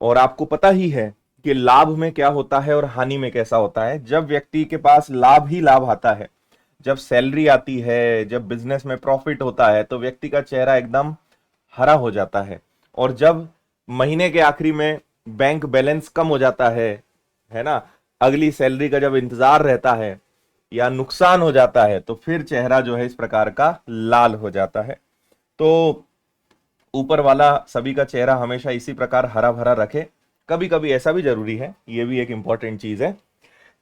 और आपको पता ही है कि लाभ में क्या होता है और हानि में कैसा होता है। जब व्यक्ति के पास लाभ ही लाभ आता है, जब सैलरी आती है, जब बिजनेस में प्रॉफिट होता है, तो व्यक्ति का चेहरा एकदम हरा हो जाता है। और जब महीने के आखिरी में बैंक बैलेंस कम हो जाता है ना, अगली सैलरी का जब इंतजार रहता है या नुकसान हो जाता है, तो फिर चेहरा जो है इस प्रकार का लाल हो जाता है। तो ऊपर वाला सभी का चेहरा हमेशा इसी प्रकार हरा भरा रखे। कभी कभी ऐसा भी जरूरी है, ये भी एक इंपॉर्टेंट चीज है।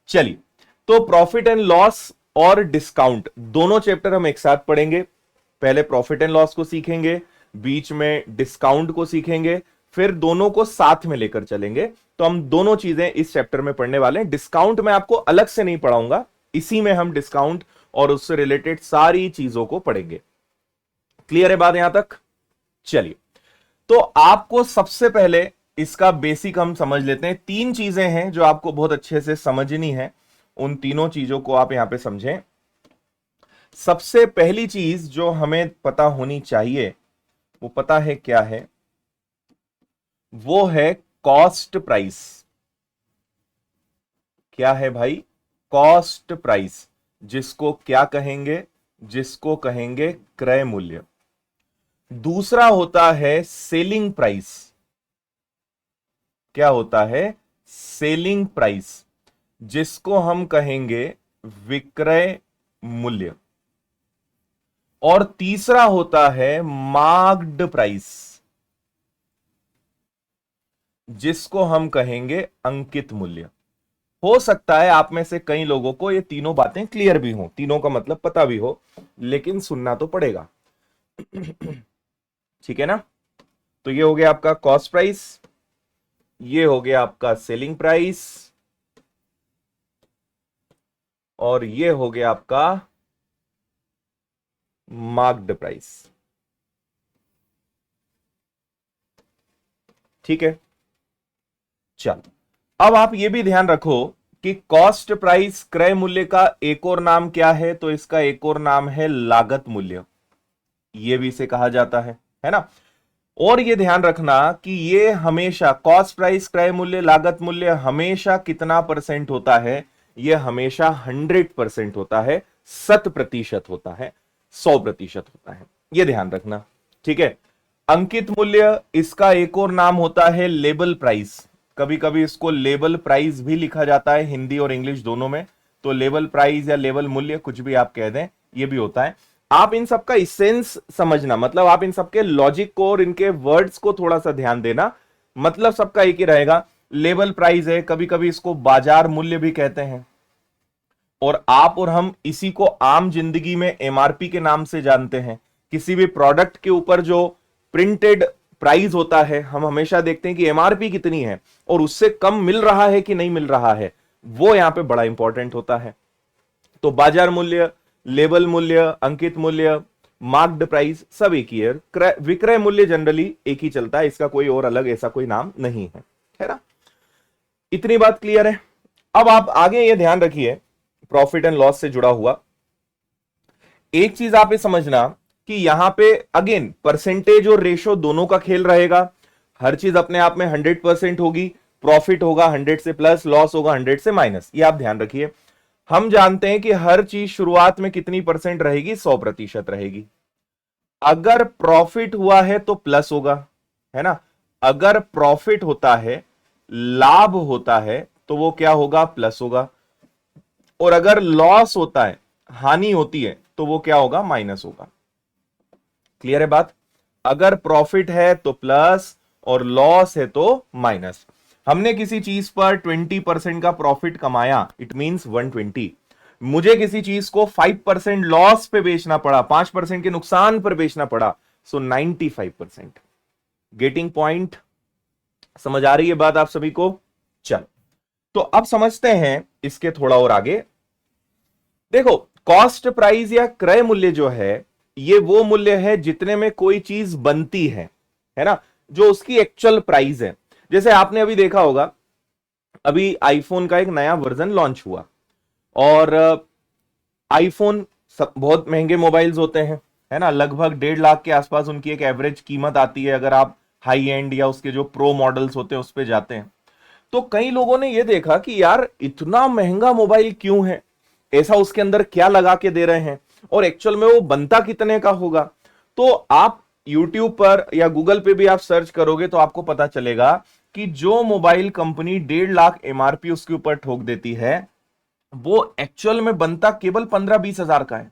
चलिए, तो प्रॉफिट एंड लॉस और डिस्काउंट दोनों चैप्टर हम एक साथ पढ़ेंगे। पहले प्रॉफिट एंड लॉस को सीखेंगे, बीच में डिस्काउंट को सीखेंगे, फिर दोनों को साथ में लेकर चलेंगे। तो हम दोनों चीजें इस चैप्टर में पढ़ने वाले हैं। डिस्काउंट मैं आपको अलग से नहीं पढ़ाऊंगा, इसी में हम डिस्काउंट और उससे रिलेटेड सारी चीजों को पढ़ेंगे। क्लियर है बात यहां तक? चलिए, तो आपको सबसे पहले इसका बेसिक हम समझ लेते हैं। तीन चीजें हैं जो आपको बहुत अच्छे से समझनी है, उन तीनों चीजों को आप यहां पे समझें। सबसे पहली चीज जो हमें पता होनी चाहिए, वो पता है क्या है? वो है कॉस्ट प्राइस। क्या है भाई? कॉस्ट प्राइस, जिसको क्या कहेंगे? जिसको कहेंगे क्रय मूल्य। दूसरा होता है सेलिंग प्राइस। क्या होता है? सेलिंग प्राइस, जिसको हम कहेंगे विक्रय मूल्य। और तीसरा होता है मार्क्ड प्राइस, जिसको हम कहेंगे अंकित मूल्य। हो सकता है आप में से कई लोगों को ये तीनों बातें क्लियर भी हो, तीनों का मतलब पता भी हो, लेकिन सुनना तो पड़ेगा। ठीक है ना? तो ये हो गया आपका कॉस्ट प्राइस, ये हो गया आपका सेलिंग प्राइस, और ये हो गया आपका मार्क्ड प्राइस। ठीक है, चलो अब आप ये भी ध्यान रखो कि कॉस्ट प्राइस क्रय मूल्य का एक और नाम क्या है? तो इसका एक और नाम है लागत मूल्य, ये भी इसे कहा जाता है ना? और ये ध्यान रखना कि ये हमेशा कॉस्ट प्राइस क्रय मूल्य लागत मूल्य हमेशा कितना परसेंट होता है? ये हमेशा 100% होता है, 100% होता है, 100% होता है। ये ध्यान रखना, ठीक है? अंकित मूल्य, इसका एक और नाम होता है लेबल प्राइस। कभी कभी इसको लेबल प्राइस भी लिखा जाता है, हिंदी और इंग्लिश दोनों में। तो लेबल प्राइस या लेबल मूल्य, कुछ भी आप कह दें, ये भी होता है। आप इन सबका इसेंस समझना, मतलब आप इन सबके लॉजिक को और इनके वर्ड्स को थोड़ा सा ध्यान देना। मतलब सबका एक ही रहेगा, लेबल प्राइस है, कभी कभी इसको बाजार मूल्य भी कहते हैं। और आप और हम इसी को आम जिंदगी में एमआरपी के नाम से जानते हैं। किसी भी प्रोडक्ट के ऊपर जो प्रिंटेड प्राइस होता है, हम हमेशा देखते हैं कि एमआरपी कितनी है और उससे कम मिल रहा है कि नहीं मिल रहा है, वो यहां पे बड़ा इंपॉर्टेंट होता है। तो बाजार मूल्य, लेबल मूल्य, अंकित मूल्य, मार्क्ड प्राइस सब एक ही है। विक्रय मूल्य जनरली एक ही चलता है, इसका कोई और अलग ऐसा कोई नाम नहीं है ना? इतनी बात क्लियर है? अब आप आगे ये ध्यान रखिए, प्रॉफिट एंड लॉस से जुड़ा हुआ एक चीज आप ये समझना कि यहां पे अगेन परसेंटेज और रेशो दोनों का खेल रहेगा। हर चीज अपने आप में 100% होगी। प्रॉफिट होगा 100 से प्लस, लॉस होगा 100 से माइनस, ये आप ध्यान रखिए। हम जानते हैं कि हर चीज शुरुआत में कितनी परसेंट रहेगी? 100% रहेगी। अगर प्रॉफिट हुआ है तो प्लस होगा, है ना? अगर प्रॉफिट होता है, लाभ होता है, तो वो क्या होगा? प्लस होगा। और अगर लॉस होता है, हानि होती है, तो वो क्या होगा? माइनस होगा। क्लियर है बात? अगर प्रॉफिट है तो प्लस और लॉस है तो माइनस। हमने किसी चीज पर 20% का प्रॉफिट कमाया, इट मींस 120। मुझे किसी चीज को 5% लॉस पे बेचना पड़ा, 5% के नुकसान पर बेचना पड़ा, सो 95%। Getting point? समझ आ रही है बात आप सभी को? चलो, तो अब समझते हैं इसके थोड़ा और आगे। देखो, कॉस्ट प्राइस या क्रय मूल्य जो है, ये वो मूल्य है जितने में कोई चीज बनती है ना, जो उसकी एक्चुअल प्राइस है। जैसे आपने अभी देखा होगा, अभी आईफोन का एक नया वर्जन लॉन्च हुआ, और आईफोन बहुत महंगे मोबाइल्स होते हैं, है ना? लगभग 1.5 लाख के आसपास उनकी एक एवरेज कीमत आती है, अगर आप हाई एंड या उसके जो प्रो मॉडल्स होते हैं उस पे जाते हैं, तो कई लोगों ने ये देखा कि यार इतना महंगा मोबाइल क्यों है, ऐसा उसके अंदर क्या लगा के दे रहे हैं, और एक्चुअल में वो बनता कितने का होगा। तो आप YouTube पर या गूगल पे भी आप सर्च करोगे तो आपको पता चलेगा कि जो मोबाइल कंपनी 1.5 लाख एमआरपी उसके ऊपर ठोक देती है, वो एक्चुअल में बनता केवल 15-20 हजार का है।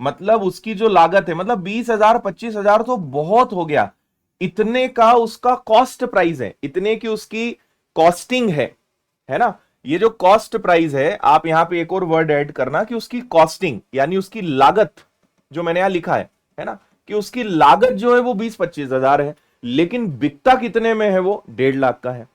मतलब उसकी जो लागत है, मतलब 20 हजार 25 हजार तो बहुत हो गया, इतने का उसका कॉस्ट प्राइस है, इतने की उसकी कॉस्टिंग है ना। ये जो कॉस्ट प्राइस है, आप यहां पे एक और वर्ड ऐड करना कि उसकी कॉस्टिंग यानी उसकी लागत, जो मैंने यहां लिखा है ना, कि उसकी लागत जो है वो 20-25 हजार है, लेकिन बिकता कितने में है, वो 1.5 लाख का है।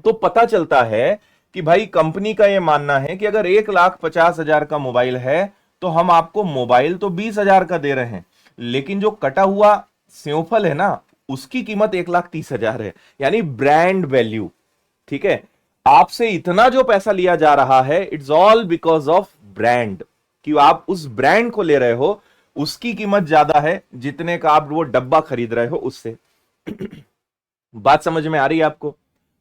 तो पता चलता है कि भाई कंपनी का यह मानना है कि अगर 1,50,000 का मोबाइल है तो हम आपको मोबाइल तो 20 हजार का दे रहे हैं, लेकिन जो कटा हुआ सेवफल है ना, उसकी कीमत 1,30,000 है, यानी ब्रांड वैल्यू। ठीक है, आपसे इतना जो पैसा लिया जा रहा है, it's all because of brand, कि आप उस ब्रांड को ले रहे हो, उसकी कीमत ज्यादा है जितने का आप वो डब्बा खरीद रहे हो उससे। बात समझ में आ रही है आपको?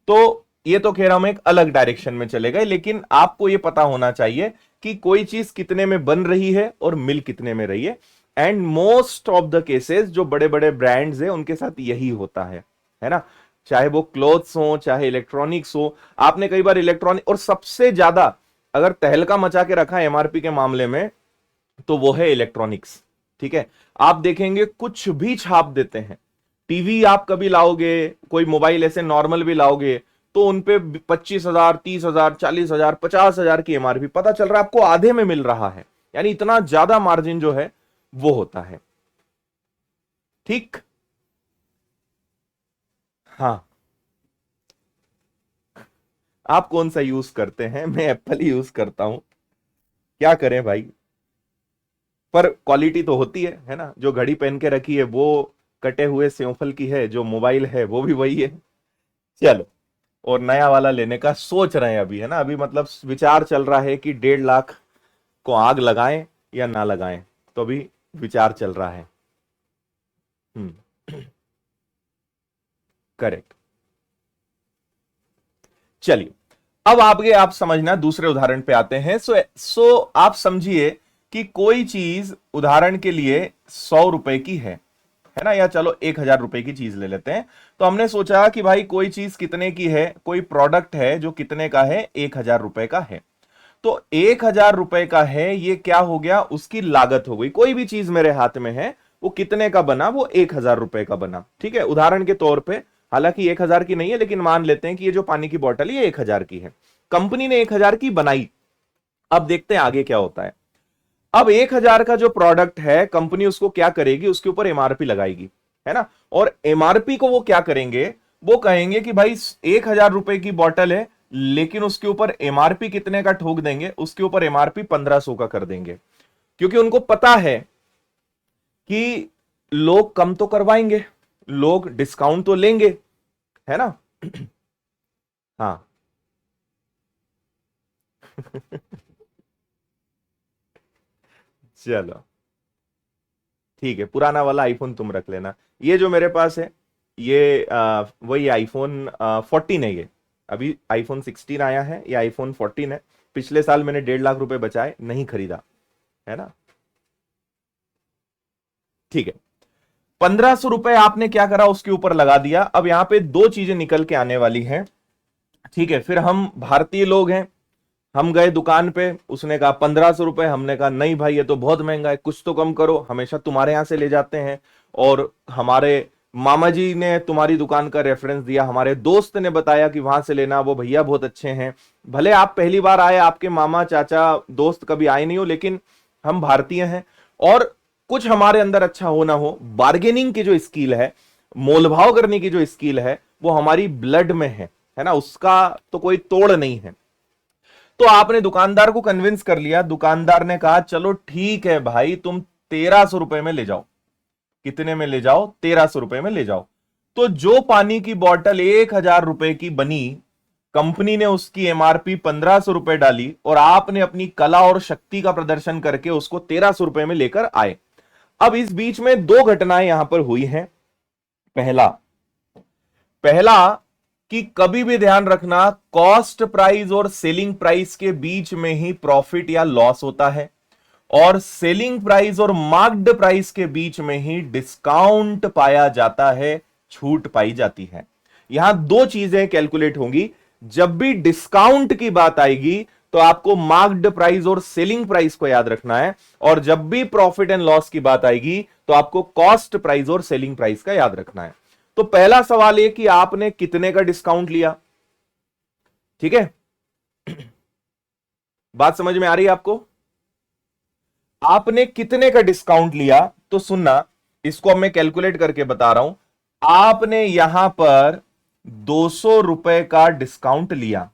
तो ये तो खैर हम एक अलग डायरेक्शन में चले गए, लेकिन आपको ये पता होना चाहिए कि कोई चीज कितने में बन रही है और मिल कितने में रही है। And most of the cases जो बड़े बड़े ब्रांड्स हैं उनके साथ यही होता है ना। चाहे वो क्लोथ्स हो, चाहे इलेक्ट्रॉनिक्स हो, आपने कई बार इलेक्ट्रॉनिक, और सबसे ज्यादा अगर तहलका मचा के रखा है एमआरपी के मामले में तो वो है इलेक्ट्रॉनिक्स। ठीक है, आप देखेंगे कुछ भी छाप देते हैं, टीवी आप कभी लाओगे, कोई मोबाइल ऐसे नॉर्मल भी लाओगे, तो उनपे 25 हजार, 30 हजार, 40 हजार, 50 हजार की एमआरपी, पता चल रहा है आपको आधे में मिल रहा है, यानी इतना ज्यादा मार्जिन जो है वो होता है। ठीक। हाँ, आप कौन सा यूज करते हैं? मैं एप्पल ही यूज करता हूं, क्या करें भाई। पर क्वालिटी तो होती है ना। जो घड़ी पहन के रखी है वो कटे हुए सेवफल की है, जो मोबाइल है वो भी वही है। चलो, और नया वाला लेने का सोच रहे हैं अभी, है ना, अभी मतलब विचार चल रहा है कि 1.5 लाख को आग लगाएं या ना लगाएं, तो अभी विचार चल रहा है। हम्म। करेक्ट। चलिए, अब आगे आप समझना, दूसरे उदाहरण पे आते हैं। सो आप समझिए कि कोई चीज उदाहरण के लिए 100 रुपए की है ना, या चलो 1,000 रुपए की चीज ले लेते हैं। तो हमने सोचा कि भाई कोई चीज कितने की है, कोई प्रोडक्ट है जो कितने का है, 1,000 रुपए का है। तो 1,000 रुपए का है, ये क्या हो गया, उसकी लागत हो गई। कोई भी चीज मेरे हाथ में है, वो कितने का बना, वो 1,000 रुपए का बना। ठीक है, उदाहरण के तौर पे, हालांकि 1,000 की नहीं है, लेकिन मान लेते हैं कि ये जो पानी की बोतल है ये 1,000 की है, कंपनी ने 1,000 की बनाई। अब देखते हैं आगे क्या होता है। अब 1,000 का जो प्रोडक्ट है, कंपनी उसको क्या करेगी, उसके ऊपर एमआरपी लगाएगी, है ना। और एमआरपी को वो क्या करेंगे, वो कहेंगे कि भाई 1,000 रुपए की बोतल है, लेकिन उसके ऊपर एमआरपी कितने का ठोक देंगे, उसके ऊपर एमआरपी 1,500 का कर देंगे, क्योंकि उनको पता है कि लोग कम तो करवाएंगे, लोग डिस्काउंट तो लेंगे, है ना। हाँ। चलो ठीक है, पुराना वाला आईफोन तुम रख लेना। ये जो मेरे पास है, ये वही आईफोन 14 है ये। अभी आईफोन 16 आया है, ये आईफोन 14 है। पिछले साल मैंने 1.5 लाख रुपए बचाए, नहीं खरीदा, है ना। ठीक है, 1,500 रुपए आपने क्या करा, उसके ऊपर लगा दिया। अब यहां पे दो चीजें निकल के आने वाली हैं। ठीक है, फिर हम भारतीय लोग हैं, हम गए दुकान पे, उसने कहा 1,500 रुपए, हमने कहा नहीं भाई ये तो बहुत महंगा है, कुछ तो कम करो, हमेशा तुम्हारे यहां से ले जाते हैं, और हमारे मामा जी ने तुम्हारी दुकान का रेफरेंस दिया, हमारे दोस्त ने बताया कि वहां से लेना, वो भैया बहुत अच्छे हैं। भले आप पहली बार आए, आपके मामा चाचा दोस्त कभी आए नहीं हो, लेकिन हम भारतीय हैं, और कुछ हमारे अंदर अच्छा हो ना हो, बार्गेनिंग की जो स्किल है, मोलभाव करने की जो स्किल है, वो हमारी ब्लड में है ना, उसका तो कोई तोड़ नहीं है। तो आपने दुकानदार को कन्विंस कर लिया, दुकानदार ने कहा चलो ठीक है भाई, तुम 1,300 रुपए में ले जाओ। कितने में ले जाओ, 1,300 रुपए में ले जाओ। तो जो पानी की बोतल 1,000 रुपए की बनी, कंपनी ने उसकी एमआरपी 1,500 रुपए डाली, और आपने अपनी कला और शक्ति का प्रदर्शन करके उसको 1,300 रुपए में लेकर आए। अब इस बीच में दो घटनाएं यहां पर हुई हैं। पहला, पहला कि कभी भी ध्यान रखना, कॉस्ट प्राइस और सेलिंग प्राइस के बीच में ही प्रॉफिट या लॉस होता है, और सेलिंग प्राइस और मार्क्ड प्राइस के बीच में ही डिस्काउंट पाया जाता है, छूट पाई जाती है। यहां दो चीजें कैलकुलेट होंगी। जब भी डिस्काउंट की बात आएगी तो आपको मार्क्ड प्राइस और सेलिंग प्राइस को याद रखना है, और जब भी प्रॉफिट एंड लॉस की बात आएगी तो आपको कॉस्ट प्राइस और सेलिंग प्राइस का याद रखना है। तो पहला सवाल यह कि आपने कितने का डिस्काउंट लिया। ठीक है, बात समझ में आ रही है आपको? आपने कितने का डिस्काउंट लिया, तो सुनना, इसको अब मैं कैलकुलेट करके बता रहा हूं। आपने यहां पर 200 रुपए का डिस्काउंट लिया,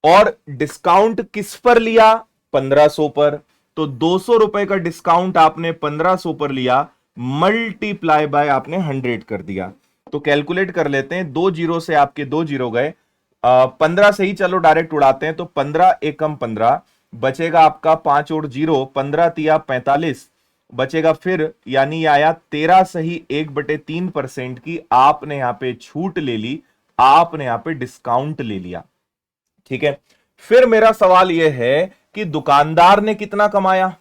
और डिस्काउंट किस पर लिया? 1500 पर। तो 200 रुपए का डिस्काउंट आपने 1500 पर लिया, मल्टीप्लाई बाय आपने 100 कर दिया। तो कैलकुलेट कर लेते हैं, 2 जीरो से आपके 2 जीरो गए, 15 से ही चलो डायरेक्ट उड़ाते हैं, तो 15 एकम 15 बचेगा आपका, 5 और 0, 15 तिया 45 बचेगा, फिर यानी आया 13 सही 1/3% की आपने यहां पे छूट ले ली, आपने यहां पे डिस्काउंट ले लिया। ठीक है, फिर मेरा सवाल यह है कि दुकानदार ने कितना कमाया।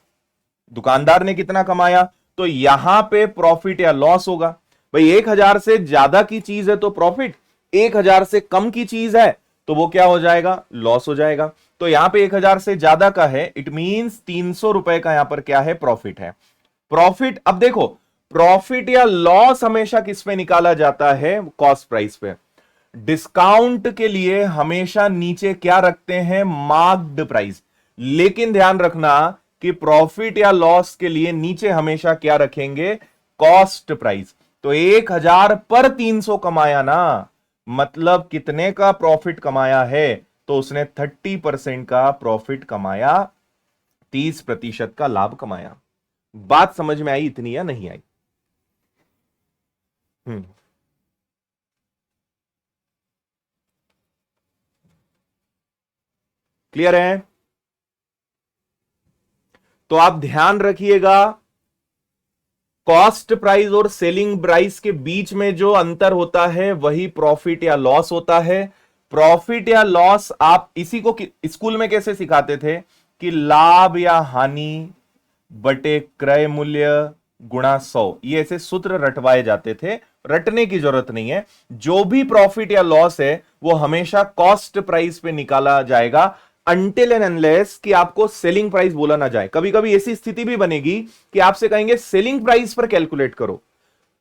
दुकानदार ने कितना कमाया, तो यहां पे प्रॉफिट या लॉस होगा। भाई 1000 से ज्यादा की चीज है तो प्रॉफिट, 1000 से कम की चीज है तो वो क्या हो जाएगा? लॉस हो जाएगा। तो यहां पे 1000 से ज्यादा का है, इट मींस 300 रुपए का यहां पर क्या है? प्रॉफिट है। प्रॉफिट, अब देखो, प्रॉफिट या लॉस हमेशा किस पे निकाला जाता है? कॉस्ट प्राइस पे। डिस्काउंट के लिए हमेशा नीचे क्या रखते हैं? Marked price. लेकिन ध्यान रखना कि प्रॉफिट या लॉस के लिए नीचे हमेशा क्या रखेंगे? Cost price. तो 1000 पर 300 कमाया ना, मतलब कितने का प्रॉफिट कमाया है? तो उसने 30% का प्रॉफिट कमाया, 30% का लाभ कमाया। बात समझ में आई इतनी या नहीं आई? क्लियर है? तो आप ध्यान रखिएगा, कॉस्ट प्राइस और सेलिंग प्राइस के बीच में जो अंतर होता है वही प्रॉफिट या लॉस होता है। प्रॉफिट या लॉस आप इसी को स्कूल में कैसे सिखाते थे कि लाभ या हानि बटे क्रय मूल्य गुणा 100, ये ऐसे सूत्र रटवाए जाते थे। रटने की जरूरत नहीं है, जो भी प्रॉफिट या लॉस है वो हमेशा कॉस्ट प्राइस पे निकाला जाएगा, अनटिल एंड अनलेस कि आपको सेलिंग प्राइस बोला ना जाए। कभी कभी ऐसी स्थिति भी बनेगी कि आपसे कहेंगे सेलिंग प्राइस पर कैलकुलेट करो।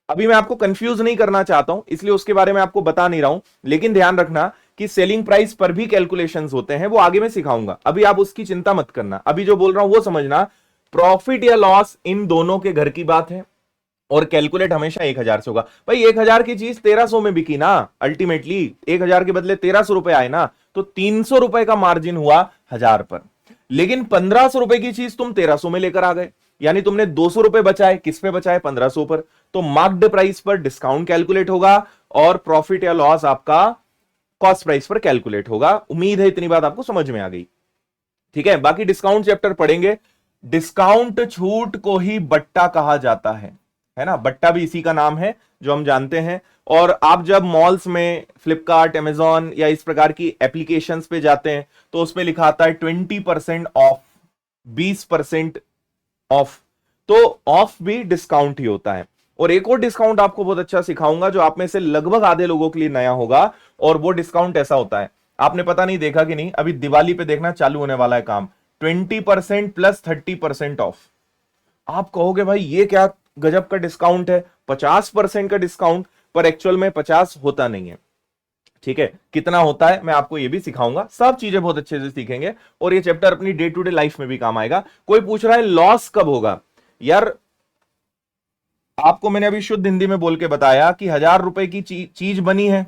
अभी मैं आपको कंफ्यूज नहीं करना चाहता हूं, इसलिए उसके बारे में आपको बता नहीं रहा हूं, लेकिन ध्यान रखना कि सेलिंग प्राइस पर भी कैलकुलेशंस होते हैं, वो आगे मैं सिखाऊंगा। अभी आप उसकी चिंता मत करना, अभी जो बोल रहा हूं वो समझना। प्रॉफिट या लॉस इन दोनों के घर की बात है, और कैलकुलेट हमेशा 1000 से होगा। भाई 1000 की चीज 1300 में बिकी ना, अल्टीमेटली 1000 के बदले 1300 रुपए आए ना, तो 300 रुपए का मार्जिन हुआ 1000 पर। लेकिन 1500 रुपए की चीज तुम 1300 में लेकर आ गए, यानी तुमने 200 रुपए बचाए, किस पे बचाए? 1500 पर। तो मार्क्ड प्राइस पर डिस्काउंट कैलकुलेट होगा, और प्रॉफिट या लॉस आपका कॉस्ट प्राइस पर कैलकुलेट होगा। उम्मीद है इतनी बात आपको समझ में आ गई। ठीक है, बाकी डिस्काउंट चैप्टर पढ़ेंगे। डिस्काउंट छूट को ही बट्टा कहा जाता है ना, बट्टा भी इसी का नाम है जो हम जानते हैं। और आप जब मॉल्स में फ्लिपकार्ट, अमेजॉन या इस प्रकार की एप्लीकेशंस पे जाते हैं तो उसमें लिखा आता है 20% ऑफ, 20% ऑफ। तो ऑफ भी डिस्काउंट ही होता है। और एक और डिस्काउंट आपको बहुत अच्छा सिखाऊंगा जो आप में से लगभग आधे लोगों के लिए नया होगा, और वो डिस्काउंट ऐसा होता है, आपने पता नहीं देखा कि नहीं, अभी दिवाली पे देखना चालू होने वाला है काम, 20% प्लस 30% ऑफ। आप कहोगे भाई ये क्या गजब का डिस्काउंट है, 50% का डिस्काउंट, पर एक्चुअल में 50 होता नहीं है। ठीक है, कितना होता है मैं आपको ये भी सिखाऊंगा, सब चीजें बहुत अच्छे से सीखेंगे, और ये चैप्टर अपनी डे टू डे लाइफ में भी काम आएगा। कोई पूछ रहा है लॉस कब होगा? यार आपको मैंने अभी शुद्ध हिंदी में बोल के बताया कि 1000 रुपए की चीज बनी है।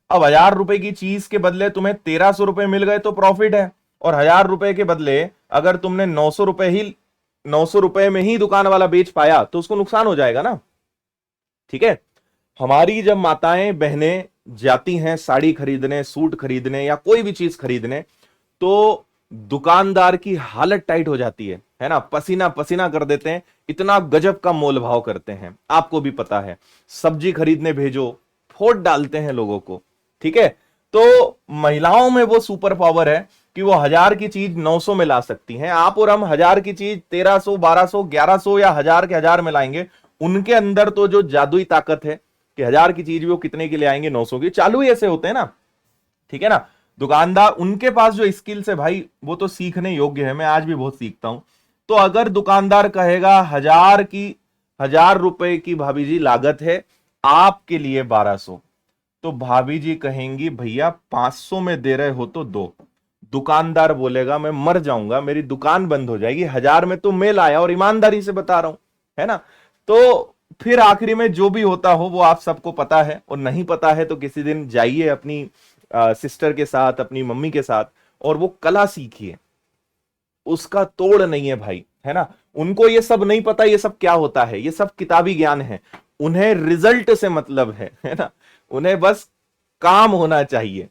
अब 1000 रुपए की चीज के बदले तुम्हें 1300 रुपए मिल गए तो प्रॉफिट है, और 1000 रुपए के बदले अगर तुमने 900 रुपए में ही दुकान वाला बेच पाया तो उसको नुकसान हो जाएगा ना। ठीक है, हमारी जब माताएं बहनें जाती हैं साड़ी खरीदने, सूट खरीदने या कोई भी चीज खरीदने, तो दुकानदार की हालत टाइट हो जाती है ना, पसीना पसीना कर देते हैं, इतना गजब का मोल भाव करते हैं। आपको भी पता है, सब्जी खरीदने भेजो, फोड़ डालते हैं लोगों को, ठीक है, तो महिलाओं में वो सुपर पावर है कि वो 1000 की चीज 900 में ला सकती हैं। आप और हम 1000 की चीज 1300, 1200, 1100 या 1000 के 1000 में लाएंगे। उनके अंदर तो जो जादुई ताकत है कि 1000 की चीज भी वो कितने की ले आएंगे, 900 की। चालू ही ऐसे होते हैं ना, ठीक है ना। दुकानदार, उनके पास जो स्किल्स है भाई, वो तो सीखने योग्य है। मैं आज भी बहुत सीखता हूं। तो अगर दुकानदार कहेगा 1000 रुपए की भाभी जी लागत है, आपके लिए 1200, तो भाभी जी कहेंगी भैया 500 में दे रहे हो तो दो। दुकानदार बोलेगा मैं मर जाऊंगा, मेरी दुकान बंद हो जाएगी, 1000 में तो मैं लाया और ईमानदारी से बता रहा हूं, है ना। तो फिर आखिरी में जो भी होता हो वो आप सबको पता है, और नहीं पता है तो किसी दिन जाइए अपनी सिस्टर के साथ, अपनी मम्मी के साथ, और वो कला सीखिए। उसका तोड़ नहीं है भाई, है ना। उनको ये सब नहीं पता ये सब क्या होता है, ये सब किताबी ज्ञान है। उन्हें रिजल्ट से मतलब है ना। उन्हें बस काम होना चाहिए,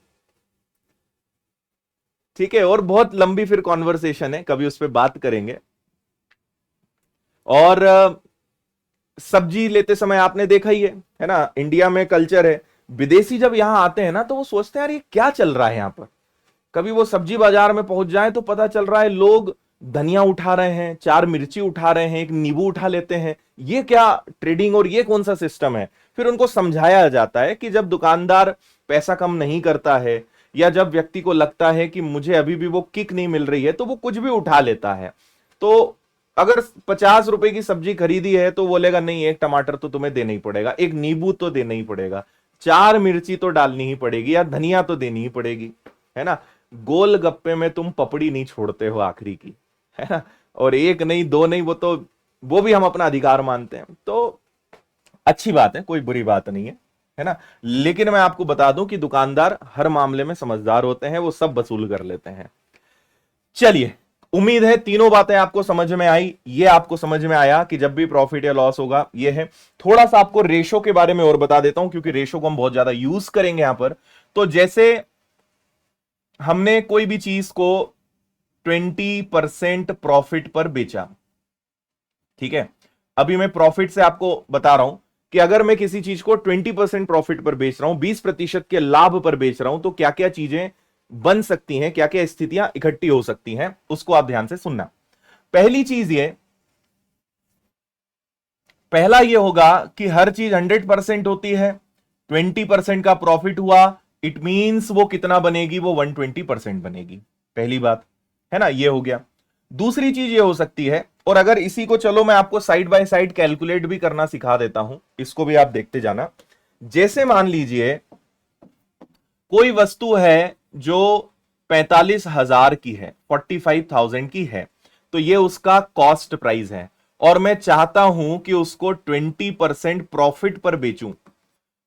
ठीक है। और बहुत लंबी फिर कॉन्वर्सेशन है, कभी उस पर बात करेंगे। और सब्जी लेते समय आपने देखा ही है ना, इंडिया में कल्चर है, विदेशी जब यहां आते हैं ना तो वो सोचते हैं यार ये क्या चल रहा है यहां पर। कभी वो सब्जी बाजार में पहुंच जाए तो पता चल रहा है लोग धनिया उठा रहे हैं, 4 मिर्ची उठा रहे हैं, एक नींबू उठा लेते हैं। ये क्या ट्रेडिंग और ये कौन सा सिस्टम है। फिर उनको समझाया जाता है कि जब दुकानदार पैसा कम नहीं करता है, या जब व्यक्ति को लगता है कि मुझे अभी भी वो किक नहीं मिल रही है, तो वो कुछ भी उठा लेता है। तो अगर 50 रुपए की सब्जी खरीदी है तो बोलेगा नहीं, एक टमाटर तो तुम्हें देना ही पड़ेगा, एक नींबू तो देना ही पड़ेगा, 4 मिर्ची तो डालनी ही पड़ेगी, या धनिया तो देनी ही पड़ेगी, है ना। गोलगप्पे में तुम पपड़ी नहीं छोड़ते हो आखिरी की, है ना। और एक नहीं, दो नहीं, वो भी हम अपना अधिकार मानते हैं। तो अच्छी बात है, कोई बुरी बात नहीं है ना। लेकिन मैं आपको बता दूं कि दुकानदार हर मामले में समझदार होते हैं, वो सब वसूल कर लेते हैं। चलिए, उम्मीद है तीनों बातें आपको समझ में आई। ये आपको समझ में आया कि जब भी प्रॉफिट या लॉस होगा ये है। थोड़ा सा आपको रेशो के बारे में और बता देता हूं, क्योंकि रेशो को हम बहुत ज्यादा यूज करेंगे यहां पर। तो जैसे हमने कोई भी चीज को 20% प्रॉफिट पर बेचा, ठीक है। अभी मैं प्रॉफिट से आपको बता रहा हूं कि अगर मैं किसी चीज को 20% प्रॉफिट पर बेच रहा हूं, 20% के लाभ पर बेच रहा हूं, तो क्या क्या चीजें बन सकती हैं, क्या क्या स्थितियां इकट्ठी हो सकती हैं, उसको आप ध्यान से सुनना। पहली चीज ये, पहला ये होगा कि हर चीज 100% होती है। 20% का प्रॉफिट हुआ, इट मींस वो कितना बनेगी, वो 120% बनेगी। पहली बात, है ना, ये हो गया। दूसरी चीज ये हो सकती है, और अगर इसी को चलो मैं आपको साइड बाय साइड कैलकुलेट भी करना सिखा देता हूं, इसको भी आप देखते जाना। जैसे मान लीजिए कोई वस्तु है जो 45,000 की है, 45,000 की है, तो ये उसका कॉस्ट प्राइस है, और मैं चाहता हूं कि उसको 20% प्रॉफिट पर बेचूं।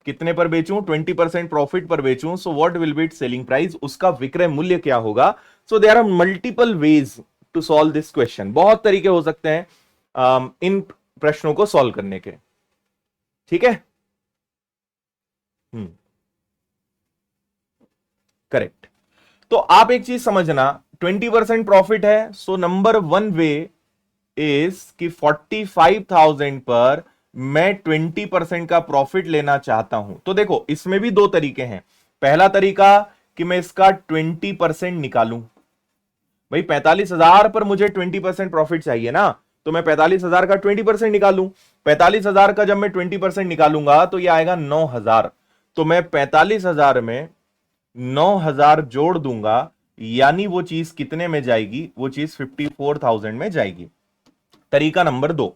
कितने पर बेचूं? 20% प्रॉफिट पर बेचूं। So what will be it selling price, उसका विक्रय मूल्य क्या होगा। So there are multiple ways to solve this question. बहुत तरीके हो सकते हैं इन प्रश्नों को सॉल्व करने के, ठीक है। करेक्ट। तो आप एक चीज समझना, 20% प्रॉफिट है, सो नंबर 1 वे इज कि 45,000 पर मैं 20% का प्रॉफिट लेना चाहता हूं। तो देखो, इसमें भी दो तरीके हैं। पहला तरीका कि मैं इसका 20% निकालूं। भाई 45,000 पर मुझे 20% प्रॉफिट चाहिए ना, तो मैं 45,000 का 20% निकालूं। 45,000 का जब मैं 20% निकालूंगा तो यह आएगा 9,000। तो मैं 45,000 में 9,000 जोड़ दूंगा, यानी वो चीज कितने में जाएगी, वो चीज 54,000 में जाएगी। तरीका नंबर 2,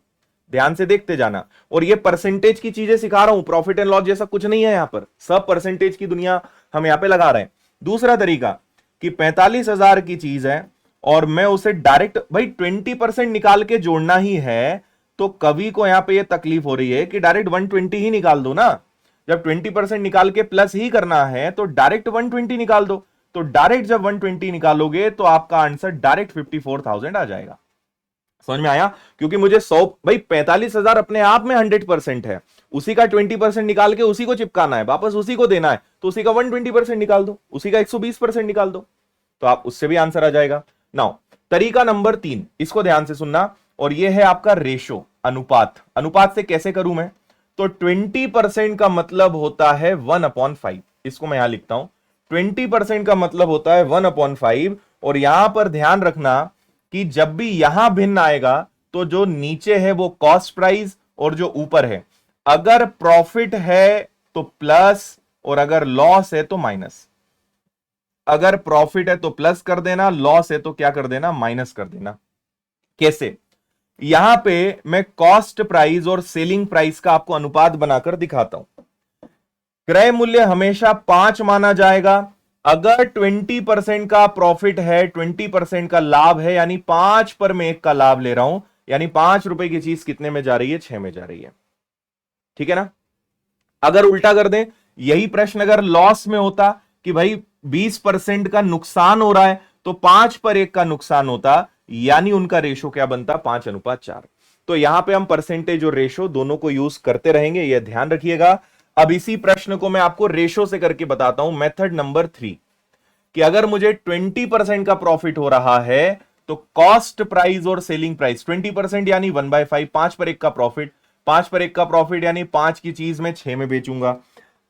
ध्यान से देखते जाना। और ये परसेंटेज की चीजें सिखा रहा हूं, प्रॉफिट एंड लॉस जैसा कुछ नहीं है यहां पर, सब परसेंटेज की दुनिया हम यहां पे लगा रहे हैं। दूसरा तरीका कि 45,000 की चीज है और मैं उसे डायरेक्ट, भाई 20% निकाल के जोड़ना ही है, तो कवि को यहां पे ये तकलीफ हो रही है कि डायरेक्ट 120 ही निकाल दो ना। जब 20% निकाल के प्लस ही करना है तो डायरेक्ट 120 निकाल दो। तो डायरेक्ट जब 120 निकालोगे तो आपका आंसर डायरेक्ट 54,000 आ जाएगा। समझ में आया? क्योंकि मुझे 100, भाई 45,000 अपने आप में 100% है, उसी का 20% निकाल के उसी को चिपकाना है, वापस उसी को देना है, तो उसी का 120% निकाल दो, उसी का 120% निकाल दो, तो आप उससे भी आंसर आ जाएगा। नाउ तरीका नंबर 3, इसको ध्यान से सुनना, और यह है आपका रेशो, अनुपात। अनुपात से कैसे करूं मैं? तो 20% का मतलब होता है 1/5। इसको मैं यहां लिखता हूं। 20% का मतलब होता है 1/5। और यहां पर ध्यान रखना कि जब भी यहां भिन्न आएगा तो जो नीचे है वो कॉस्ट प्राइस और जो ऊपर है, अगर प्रॉफिट है तो प्लस और अगर लॉस है तो माइनस। अगर प्रॉफिट है तो प्लस कर देना, लॉस है तो क्या कर देना, माइनस कर देना। कैसे? यहां पे मैं कॉस्ट प्राइस और सेलिंग प्राइस का आपको अनुपात बनाकर दिखाता हूं। क्रय मूल्य हमेशा 5 माना जाएगा। अगर 20% का प्रॉफिट है, 20% का लाभ है, यानी 5 पर मैं 1 का लाभ ले रहा हूं, यानी 5 रुपए की चीज कितने में जा रही है, 6 में जा रही है। ठीक है ना? अगर उल्टा कर दें, यही प्रश्न अगर लॉस में होता कि भाई 20% का नुकसान हो रहा है, तो 5 पर 1 का नुकसान होता, यानी उनका रेशो क्या बनता, 5:4। तो यहां पे हम परसेंटेज और रेशो दोनों को यूज करते रहेंगे, यह ध्यान रखिएगा। अब इसी प्रश्न को मैं आपको रेशो से करके बताता हूं, मेथड नंबर 3, कि अगर मुझे 20% का प्रॉफिट हो रहा है तो कॉस्ट प्राइस और सेलिंग प्राइस 20% यानी 1/5, 5 पर 1 का प्रॉफिट, 5 पर 1 का प्रॉफिट यानी 5 की चीज मैं 6 में बेचूंगा।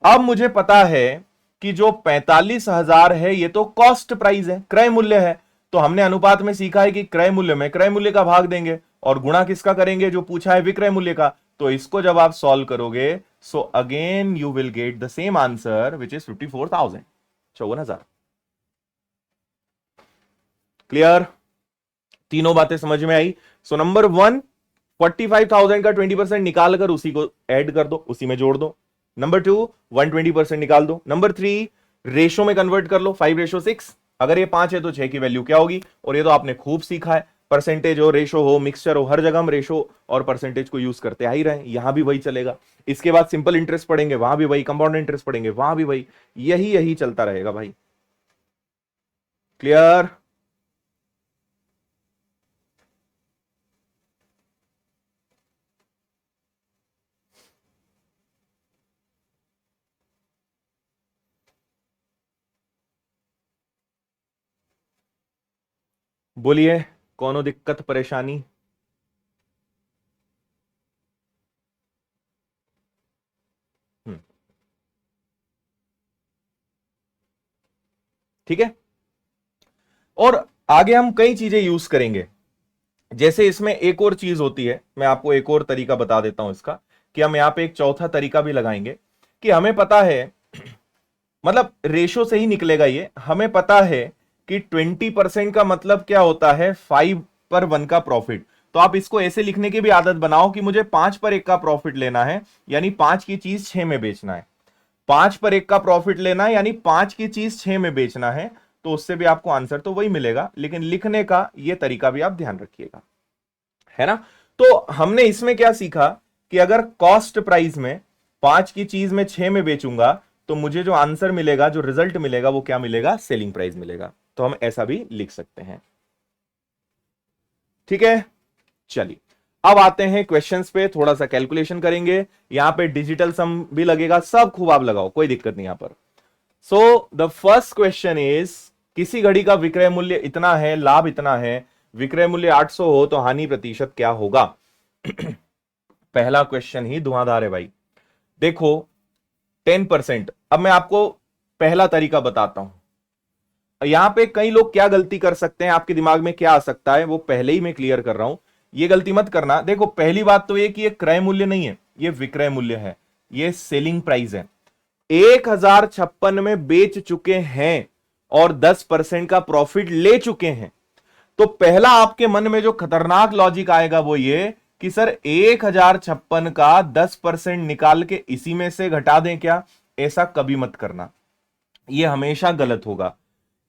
अब मुझे पता है कि जो 45,000 है ये तो कॉस्ट प्राइस है, क्रय मूल्य है। तो हमने अनुपात में सीखा है कि क्रय मूल्य में क्रय मूल्य का भाग देंगे और गुणा किसका करेंगे, जो पूछा है विक्रय मूल्य का। तो इसको जब आप सॉल्व करोगे, so again you will get the same answer which is 54,000, 54,000। Clear? तीनों बातें समझ में आई? सो नंबर 1, 45,000 का 20% निकाल कर उसी को ऐड कर दो, उसी में जोड़ दो। नंबर 2, 120% निकाल दो। नंबर 3, रेशो में कन्वर्ट कर लो, 5:6। अगर ये 5 है तो 6 की वैल्यू क्या होगी? और ये तो आपने खूब सीखा है, परसेंटेज हो, रेशो हो, मिक्सचर हो, हर जगह हम रेशो और परसेंटेज को यूज करते आ ही रहे, यहां भी वही चलेगा। इसके बाद सिंपल इंटरेस्ट पढ़ेंगे, वहां भी वही, कंपाउंड इंटरेस्ट पढ़ेंगे, वहां भी वही, यही यही चलता रहेगा भाई। क्लियर? बोलिए, कौनो दिक्कत परेशानी? हम्म, ठीक है। और आगे हम कई चीजें यूज करेंगे, जैसे इसमें एक और चीज होती है, मैं आपको एक और तरीका बता देता हूं इसका, कि हम यहां पे एक चौथा तरीका भी लगाएंगे कि हमें पता है, मतलब रेशो से ही निकलेगा ये, हमें पता है कि 20% का मतलब क्या होता है, 5 पर 1 का प्रॉफिट। तो आप इसको ऐसे लिखने की भी आदत बनाओ कि मुझे 5 पर 1 का प्रॉफिट लेना है, यानी 5 की चीज 6 में बेचना है। 5 पर 1 का प्रॉफिट लेना है यानी 5 की चीज 6 में बेचना है। तो उससे भी आपको आंसर तो वही मिलेगा, लेकिन लिखने का यह तरीका भी आप ध्यान रखिएगा, है ना? तो हमने इसमें क्या सीखा कि अगर कॉस्ट प्राइस में 5 की चीज में 6 में बेचूंगा तो मुझे जो आंसर मिलेगा, जो रिजल्ट मिलेगा, वो क्या मिलेगा, सेलिंग प्राइस मिलेगा। तो हम ऐसा भी लिख सकते हैं। ठीक है, चलिए अब आते हैं क्वेश्चंस पे, थोड़ा सा कैलकुलेशन करेंगे। यहां पे डिजिटल सम भी लगेगा, सब खूब आप लगाओ, कोई दिक्कत नहीं यहां पर। So the first question is, किसी घड़ी का विक्रय मूल्य इतना है, लाभ इतना है, विक्रय मूल्य 800 हो तो हानि प्रतिशत क्या होगा? पहला क्वेश्चन ही धुआंधार है भाई। देखो 10%, अब मैं आपको पहला तरीका बताता हूं। यहां पे कई लोग क्या गलती कर सकते हैं, आपके दिमाग में क्या आ सकता है, वो पहले ही मैं क्लियर कर रहा हूं, ये गलती मत करना। देखो पहली बात तो ये कि ये क्रय मूल्य नहीं है, ये विक्रय मूल्य है, ये सेलिंग प्राइस है। 1056 में बेच चुके हैं और 10% का प्रॉफिट ले चुके हैं। तो पहला आपके मन में जो खतरनाक लॉजिक आएगा वो ये कि सर 1056 का 10% निकाल के इसी में से घटा दें क्या? ऐसा कभी मत करना, यह हमेशा गलत होगा।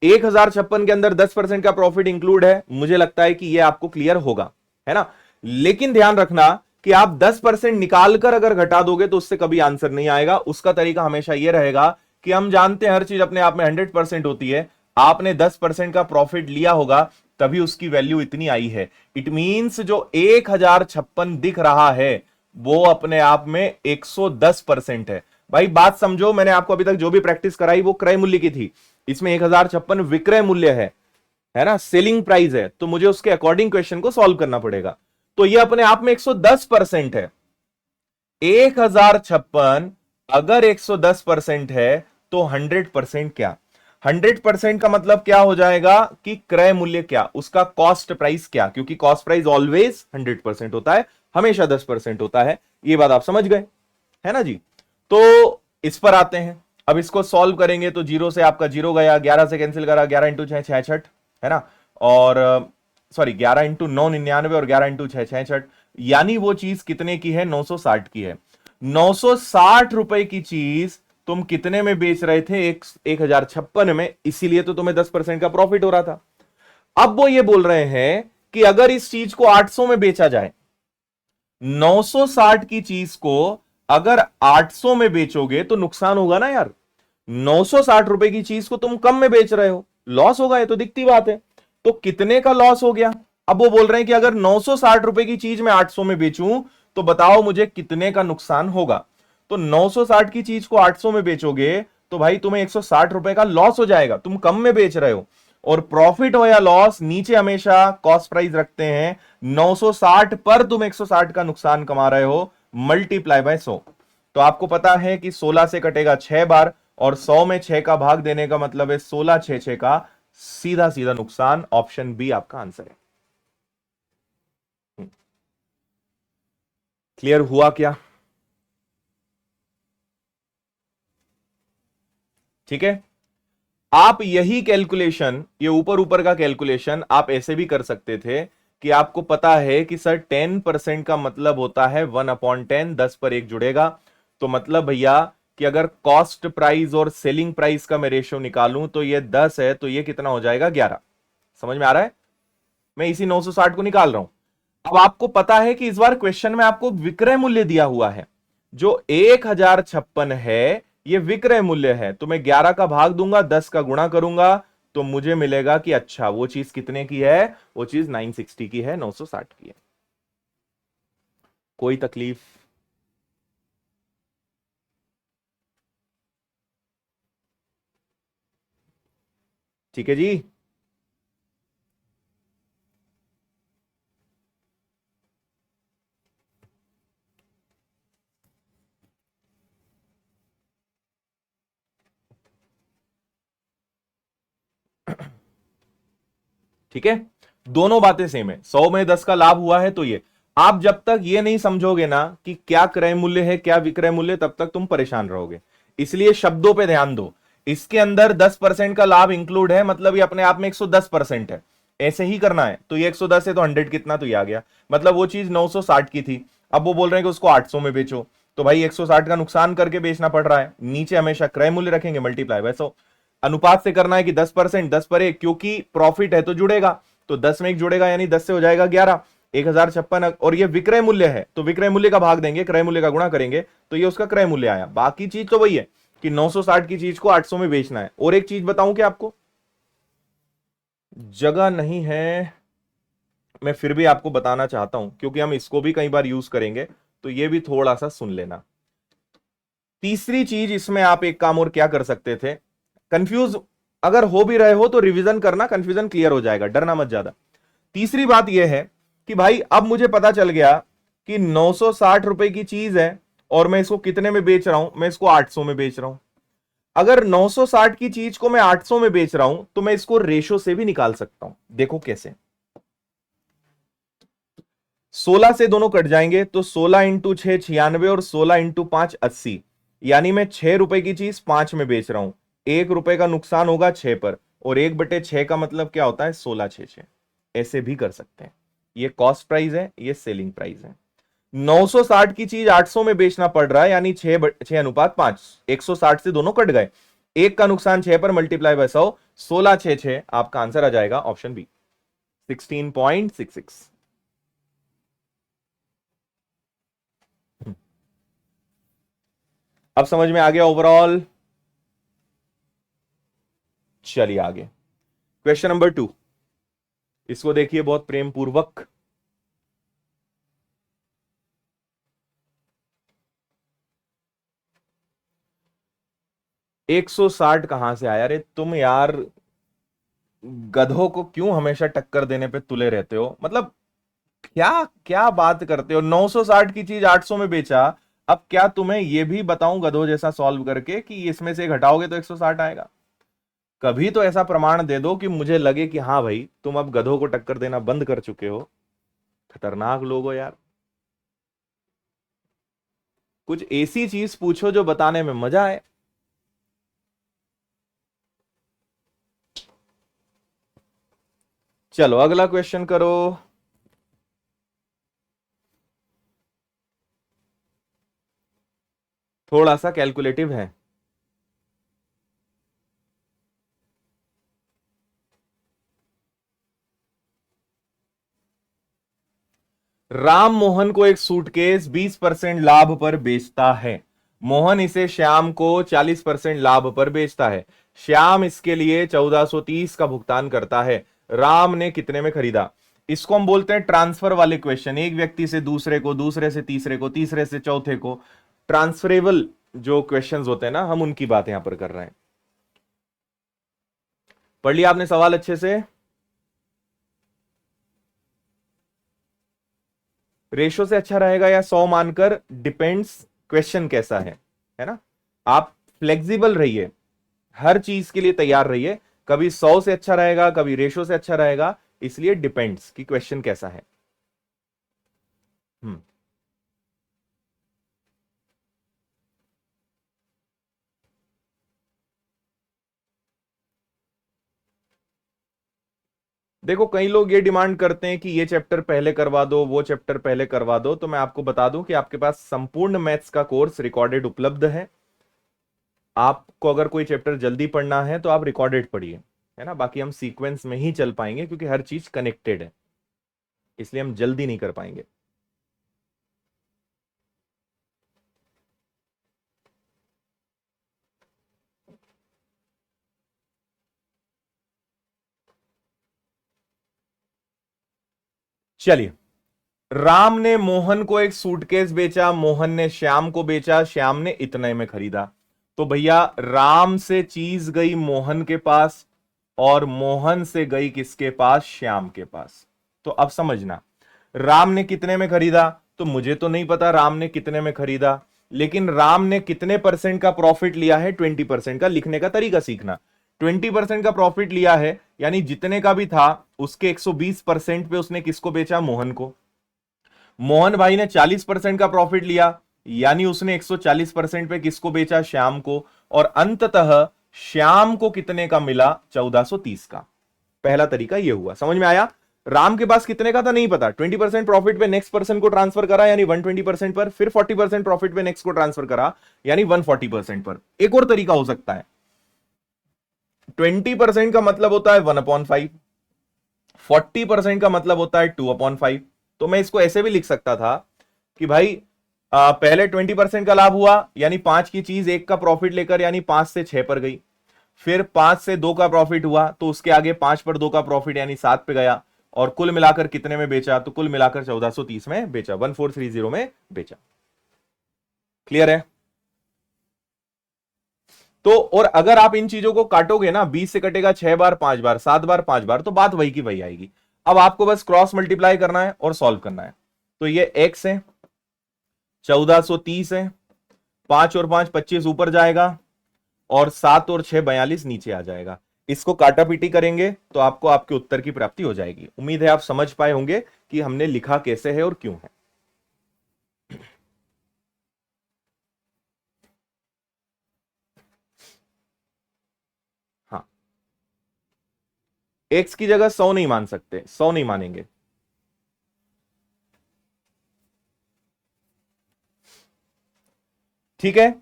1056 के अंदर 10% का प्रॉफिट इंक्लूड है, मुझे लगता है कि यह आपको क्लियर होगा, है ना? लेकिन ध्यान रखना कि आप 10% निकालकर अगर घटा दोगे तो उससे कभी आंसर नहीं आएगा। उसका तरीका हमेशा यह रहेगा कि हम जानते हैं हर चीज अपने आप में 100% होती है, आपने 10% का प्रॉफिट लिया होगा तभी उसकी वैल्यू इतनी आई है। इट मींस जो 1056 दिख रहा है वो अपने आप में 110% है। भाई बात समझो, मैंने आपको अभी तक जो भी प्रैक्टिस कराई वो क्रय मूल्य की थी, इसमें 1056 विक्रय मूल्य है ना, सेलिंग प्राइस है, तो मुझे उसके अकॉर्डिंग क्वेश्चन को सॉल्व करना पड़ेगा। तो ये अपने आप में 110% है। 1056 अगर 110% है तो 100% क्या, 100% का मतलब क्या हो जाएगा कि क्रय मूल्य क्या, उसका कॉस्ट प्राइस क्या, क्योंकि कॉस्ट प्राइस ऑलवेज 100% होता है, हमेशा 10% होता है। ये बात आप समझ गए, है ना जी। तो इस पर आते हैं, अब इसको सॉल्व करेंगे तो जीरो से आपका जीरो गया, 11 से कैंसिल करा, 11 इंटू 6 66, है ना, और सॉरी 11 इंटू 9 99 और 11 इंटू 6 66, यानी वो चीज कितने की है, 960 की है। 960 रुपए की चीज तुम कितने में बेच रहे थे, 1056 में, इसीलिए तो तुम्हें 10% का प्रॉफिट हो रहा था। अब वो ये बोल रहे हैं कि अगर इस चीज को 800 में बेचा जाए, 960 की चीज को अगर 800 में बेचोगे तो नुकसान होगा ना यार। 960 रुपए की चीज को तुम कम में बेच रहे हो, लॉस होगा, ये तो दिखती बात है। तो कितने का लॉस हो गया। अब वो बोल रहे हैं कि अगर 960 रुपए की चीज मैं 800 में बेचूं तो बताओ मुझे कितने का नुकसान होगा। तो 960 की चीज को 800 में बेचोगे तो भाई तुम्हें 160 रुपए का लॉस हो जाएगा, तुम कम में बेच रहे हो। और प्रॉफिट हो या लॉस, नीचे हमेशा कॉस्ट प्राइस रखते हैं। 960 पर तुम 160 का नुकसान कमा रहे हो, मल्टीप्लाई बाय 100। तो आपको पता है कि 16 से कटेगा 6 बार, और 100 में 6 का भाग देने का मतलब है 16 6 6 का, सीधा सीधा नुकसान। ऑप्शन बी आपका आंसर है। क्लियर हुआ क्या? ठीक है। आप यही कैलकुलेशन, ये ऊपर ऊपर का कैलकुलेशन आप ऐसे भी कर सकते थे कि आपको पता है कि सर 10% का मतलब होता है 1/10, 10 पर एक जुड़ेगा। तो मतलब भैया कि अगर कॉस्ट प्राइस और सेलिंग प्राइस का मैं रेशियो निकालूं तो ये 10 है, तो ये कितना हो जाएगा, 11। समझ में आ रहा है? मैं इसी 960 को निकाल रहा हूं। अब आपको पता है कि इस बार क्वेश्चन में आपको विक्रय मूल्य दिया हुआ है, जो 1056 है ये विक्रय मूल्य है। तो मैं 11 का भाग दूंगा, 10 का गुणा करूंगा, तो मुझे मिलेगा कि अच्छा वो चीज कितने की है, वो चीज 960 की है, 960 की है। कोई तकलीफ? ठीक है जी। ठीक है, दोनों बातें सेम है। 100 में 10 का लाभ हुआ है तो ये, आप जब तक ये नहीं समझोगे ना कि क्या क्रय मूल्य है क्या विक्रय मूल्य, तब तक तुम परेशान रहोगे। इसलिए शब्दों पे ध्यान दो। इसके अंदर 10% का लाभ इंक्लूड है, मतलब ये अपने आप में 110% है। ऐसे ही करना है, तो ये 110 है तो 100 कितना, तो ये आ गया। मतलब वो चीज 960 की थी, अब वो बोल रहे हैं कि उसको 800 में बेचो, तो भाई 160 का नुकसान करके बेचना पड़ रहा है। नीचे हमेशा क्रय मूल्य रखेंगे, मल्टीप्लाई बाय 100। अनुपात से करना है कि 10%, 10 पर एक, क्योंकि प्रॉफिट है तो जुड़ेगा, तो 10 में एक जुड़ेगा, यानी 10 से हो जाएगा 11, 1056। और ये विक्रय मूल्य है तो विक्रय मूल्य का भाग देंगे, क्रय मूल्य का गुणा करेंगे, तो ये उसका क्रय मूल्य आया। बाकी चीज तो वही है कि 960 की चीज को 800 में बेचना है। और एक चीज बताऊं क्या आपको, जगह नहीं है, मैं फिर भी आपको बताना चाहता हूं क्योंकि हम इसको भी कई बार यूज करेंगे, तो ये भी थोड़ा सा सुन लेना। तीसरी चीज इसमें आप एक काम और क्या कर सकते थे, कंफ्यूज अगर हो भी रहे हो तो रिवीजन करना, कंफ्यूजन क्लियर हो जाएगा, डरना मत ज्यादा। तीसरी बात यह है कि भाई अब मुझे पता चल गया कि 960 रुपए की चीज है और मैं इसको कितने में बेच रहा हूं, मैं इसको 800 में बेच रहा हूं। अगर 960 की चीज को मैं 800 में बेच रहा हूं तो मैं इसको रेशो से भी निकाल सकता हूं। देखो कैसे, 16 से दोनों कट जाएंगे तो 16 इंटू 6 96 और 16 इंटू 5 80, यानी मैं 6 रुपए की चीज 5 में बेच रहा हूं, 1 रुपए का नुकसान होगा 6 पर, और 1/6 का मतलब क्या होता है, 16 6 6। ऐसे भी कर सकते हैं। ये कॉस्ट प्राइस है, ये सेलिंग प्राइस है। 960 की चीज 800 में बेचना पड़ रहा है, यानी 6:6:5, 160 से दोनों कट गए, एक का नुकसान 6 पर, मल्टीप्लाई बाय 100, 16 6 6, आपका आंसर आ जाएगा ऑप्शन बी, 16.66। अब समझ में आ गया ओवरऑल? चलिए आगे, क्वेश्चन नंबर 2, इसको देखिए बहुत प्रेम पूर्वक। 160 कहां से आया रे तुम यार, गधों को क्यों हमेशा टक्कर देने पे तुले रहते हो, मतलब क्या क्या बात करते हो। 960 की चीज 800 में बेचा, अब क्या तुम्हें यह भी बताऊं गधों जैसा सॉल्व करके कि इसमें से घटाओगे तो 160 आएगा? कभी तो ऐसा प्रमाण दे दो कि मुझे लगे कि हाँ भाई तुम अब गधों को टक्कर देना बंद कर चुके हो। खतरनाक लोग हो यार। कुछ ऐसी चीज पूछो जो बताने में मजा आए। चलो अगला क्वेश्चन करो। थोड़ा सा कैलकुलेटिव है। राम मोहन को एक सूटकेस 20% लाभ पर बेचता है। मोहन इसे श्याम को 40% लाभ पर बेचता है। श्याम इसके लिए 1430 का भुगतान करता है। राम ने कितने में खरीदा? इसको हम बोलते हैं ट्रांसफर वाले क्वेश्चन। एक व्यक्ति से दूसरे को, दूसरे से तीसरे को, तीसरे से चौथे को, ट्रांसफरेबल जो क्वेश्चंस होते हैं ना, हम उनकी बात यहां पर कर रहे हैं। पढ़ लिया आपने सवाल अच्छे से? रेशो से अच्छा रहेगा या 100 मानकर? डिपेंड्स क्वेश्चन कैसा है ना। आप फ्लेक्सिबल रहिए, हर चीज के लिए तैयार रहिए। कभी 100 से अच्छा रहेगा, कभी रेशो से अच्छा रहेगा, इसलिए डिपेंड्स कि क्वेश्चन कैसा है। हम्म देखो, कई लोग ये डिमांड करते हैं कि ये चैप्टर पहले करवा दो, वो चैप्टर पहले करवा दो। तो मैं आपको बता दूं कि आपके पास संपूर्ण मैथ्स का कोर्स रिकॉर्डेड उपलब्ध है। आपको अगर कोई चैप्टर जल्दी पढ़ना है तो आप रिकॉर्डेड पढ़िए, है ना। बाकी हम सीक्वेंस में ही चल पाएंगे क्योंकि हर चीज कनेक्टेड है, इसलिए हम जल्दी नहीं कर पाएंगे। चलिए, राम ने मोहन को एक सूटकेस बेचा, मोहन ने श्याम को बेचा, श्याम ने इतने में खरीदा। तो भैया राम से चीज गई मोहन के पास और मोहन से गई किसके पास? श्याम के पास। तो अब समझना, राम ने कितने में खरीदा? तो मुझे तो नहीं पता राम ने कितने में खरीदा, लेकिन राम ने कितने परसेंट का प्रॉफिट लिया है? 20% का। लिखने का तरीका सीखना। 20% का प्रॉफिट लिया है, यानी जितने का भी था उसके 120% पे उसने किसको बेचा? मोहन को। मोहन भाई ने 40% का प्रॉफिट लिया, यानी उसने 140% पे किसको बेचा? श्याम को। और अंततः श्याम को कितने का मिला? 1430 का। पहला तरीका यह हुआ, समझ में आया? राम के पास कितने का था नहीं पता, 20% प्रॉफिट पे नेक्स्ट पर्सन को ट्रांसफर करा यानी 120% पर, फिर 40% प्रॉफिट पे नेक्स्ट को ट्रांसफर करा यानी 140% पर। एक और तरीका हो सकता है, 20% का मतलब होता है 1/5, 40% का मतलब होता है 2/5। तो मैं इसको ऐसे भी लिख सकता था कि भाई पहले 20% का लाभ हुआ यानी 5 की चीज 1 का प्रॉफिट लेकर यानी 5 से 6 पर गई। फिर 5 से 2 का प्रॉफिट हुआ तो उसके आगे 5 पर 2 का प्रॉफिट यानी 7 पे गया। और कुल मिलाकर कितने में बेचा? तो कुल मिलाकर 1430 में बेचा, 1430 में बेचा। क्लियर है? तो और अगर आप इन चीजों को काटोगे ना, 20 से कटेगा 6 बार, 5 बार, 7 बार, 5 बार, तो बात वही की वही आएगी। अब आपको बस क्रॉस मल्टीप्लाई करना है और सॉल्व करना है। तो ये x है, 1430 है, 5 और 5 25 ऊपर जाएगा और 7 और 6 42 नीचे आ जाएगा। इसको काटा पीटी करेंगे तो आपको आपके उत्तर की प्राप्ति हो जाएगी। उम्मीद है आप समझ पाए होंगे कि हमने लिखा कैसे है और क्यों है। हाँ, x की जगह 100 नहीं मान सकते, 100 नहीं मानेंगे। ठीक है,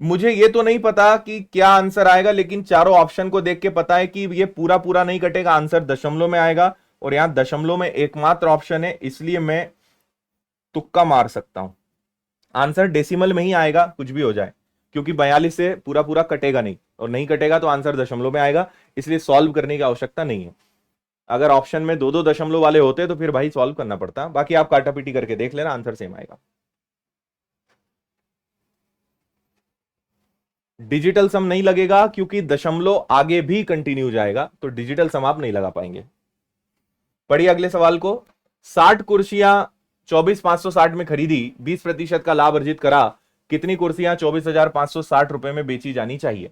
मुझे ये तो नहीं पता कि क्या आंसर आएगा, लेकिन चारों ऑप्शन को देख के पता है कि ये पूरा पूरा नहीं कटेगा, आंसर दशमलव में आएगा। और यहां दशमलव में एकमात्र ऑप्शन है, इसलिए मैं तुक्का मार सकता हूं। आंसर डेसिमल में ही आएगा, कुछ भी हो जाए, क्योंकि 42 से पूरा पूरा कटेगा नहीं, और नहीं कटेगा तो आंसर दशमलव में आएगा, इसलिए सॉल्व करने की आवश्यकता नहीं है। अगर ऑप्शन में दो दो दशमलव वाले होते तो फिर भाई सॉल्व करना पड़ता। बाकी आप काटापीटी करके देख लेना, आंसर सेम आएगा। डिजिटल सम नहीं लगेगा क्योंकि दशमलव आगे भी कंटिन्यू जाएगा, तो डिजिटल सम आप नहीं लगा पाएंगे। पढ़िए अगले सवाल को। 60 कुर्सियां 24,560 में खरीदी, 20% का लाभ अर्जित करा, कितनी कुर्सियां 24,560 में बेची जानी चाहिए?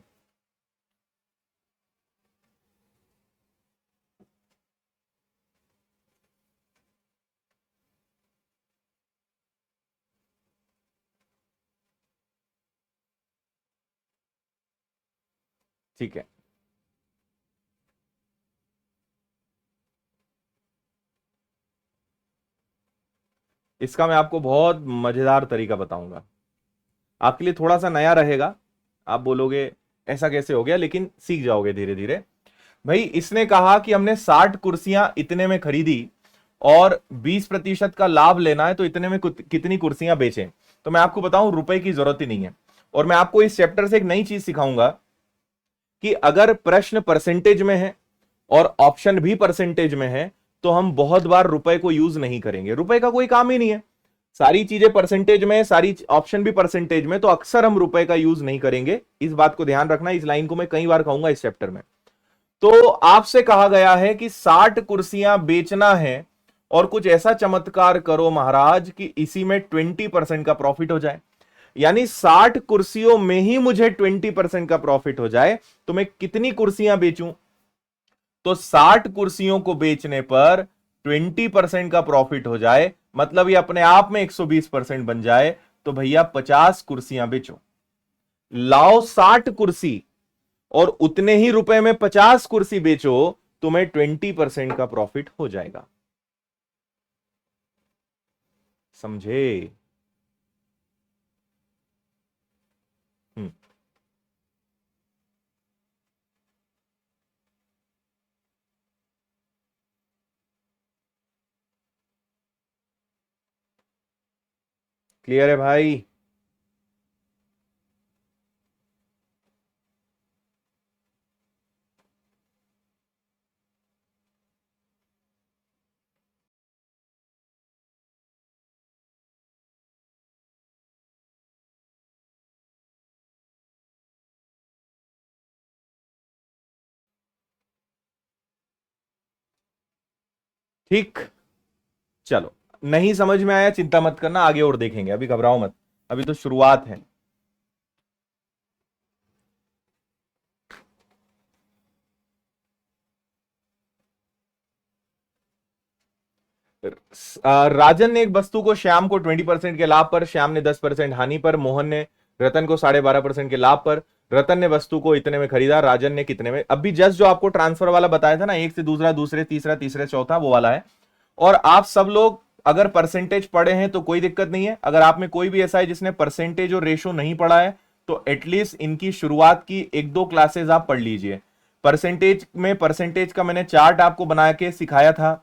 ठीक है, इसका मैं आपको बहुत मजेदार तरीका बताऊंगा, आपके लिए थोड़ा सा नया रहेगा। आप बोलोगे ऐसा कैसे हो गया, लेकिन सीख जाओगे धीरे धीरे। भाई इसने कहा कि हमने 60 कुर्सियां इतने में खरीदी और 20% का लाभ लेना है, तो इतने में कितनी कुर्सियां बेचें? तो मैं आपको बताऊं, रुपए की जरूरत ही नहीं है। और मैं आपको इस चैप्टर से एक नई चीज सिखाऊंगा कि अगर प्रश्न परसेंटेज में है और ऑप्शन भी परसेंटेज में है, तो हम बहुत बार रुपए को यूज नहीं करेंगे। रुपए का कोई काम ही नहीं है, सारी चीजें परसेंटेज में, सारी ऑप्शन भी परसेंटेज में, तो अक्सर हम रुपए का यूज नहीं करेंगे। इस बात को ध्यान रखना, इस लाइन को मैं कई बार कहूंगा इस चैप्टर में। तो आपसे कहा गया है कि 60 कुर्सियां बेचना है और कुछ ऐसा चमत्कार करो महाराज कि इसी में 20% का प्रॉफिट हो जाए। यानी 60 कुर्सियों में ही मुझे 20% का प्रॉफिट हो जाए, तो मैं कितनी कुर्सियां बेचूं? तो 60 कुर्सियों को बेचने पर 20% का प्रॉफिट हो जाए, मतलब ये अपने आप में 120% बन जाए। तो भैया 50 कुर्सियां बेचो, लाओ 60 कुर्सी और उतने ही रुपए में 50 कुर्सी बेचो, तुम्हें 20% का प्रॉफिट हो जाएगा। समझे? हम्म। क्लियर है भाई? ठीक, चलो। नहीं समझ में आया चिंता मत करना, आगे और देखेंगे, अभी घबराओ मत, अभी तो शुरुआत है। राजन ने एक वस्तु को श्याम को 20% के लाभ पर, श्याम ने 10% हानि पर, मोहन ने रतन को 12.5% के लाभ पर, रतन ने वस्तु को इतने में खरीदा, राजन ने कितने में? अभी जस्ट जो आपको ट्रांसफर वाला बताया था ना, एक से दूसरा, दूसरे तीसरा, तीसरे चौथा, वो वाला है। और आप सब लोग अगर परसेंटेज पढ़े हैं तो कोई दिक्कत नहीं है। अगर आप में कोई भी ऐसा है जिसने परसेंटेज और रेशो नहीं पढ़ा है, तो एटलीस्ट इनकी शुरुआत की एक दो क्लासेस आप पढ़ लीजिए। परसेंटेज में, परसेंटेज का मैंने चार्ट आपको बना के सिखाया था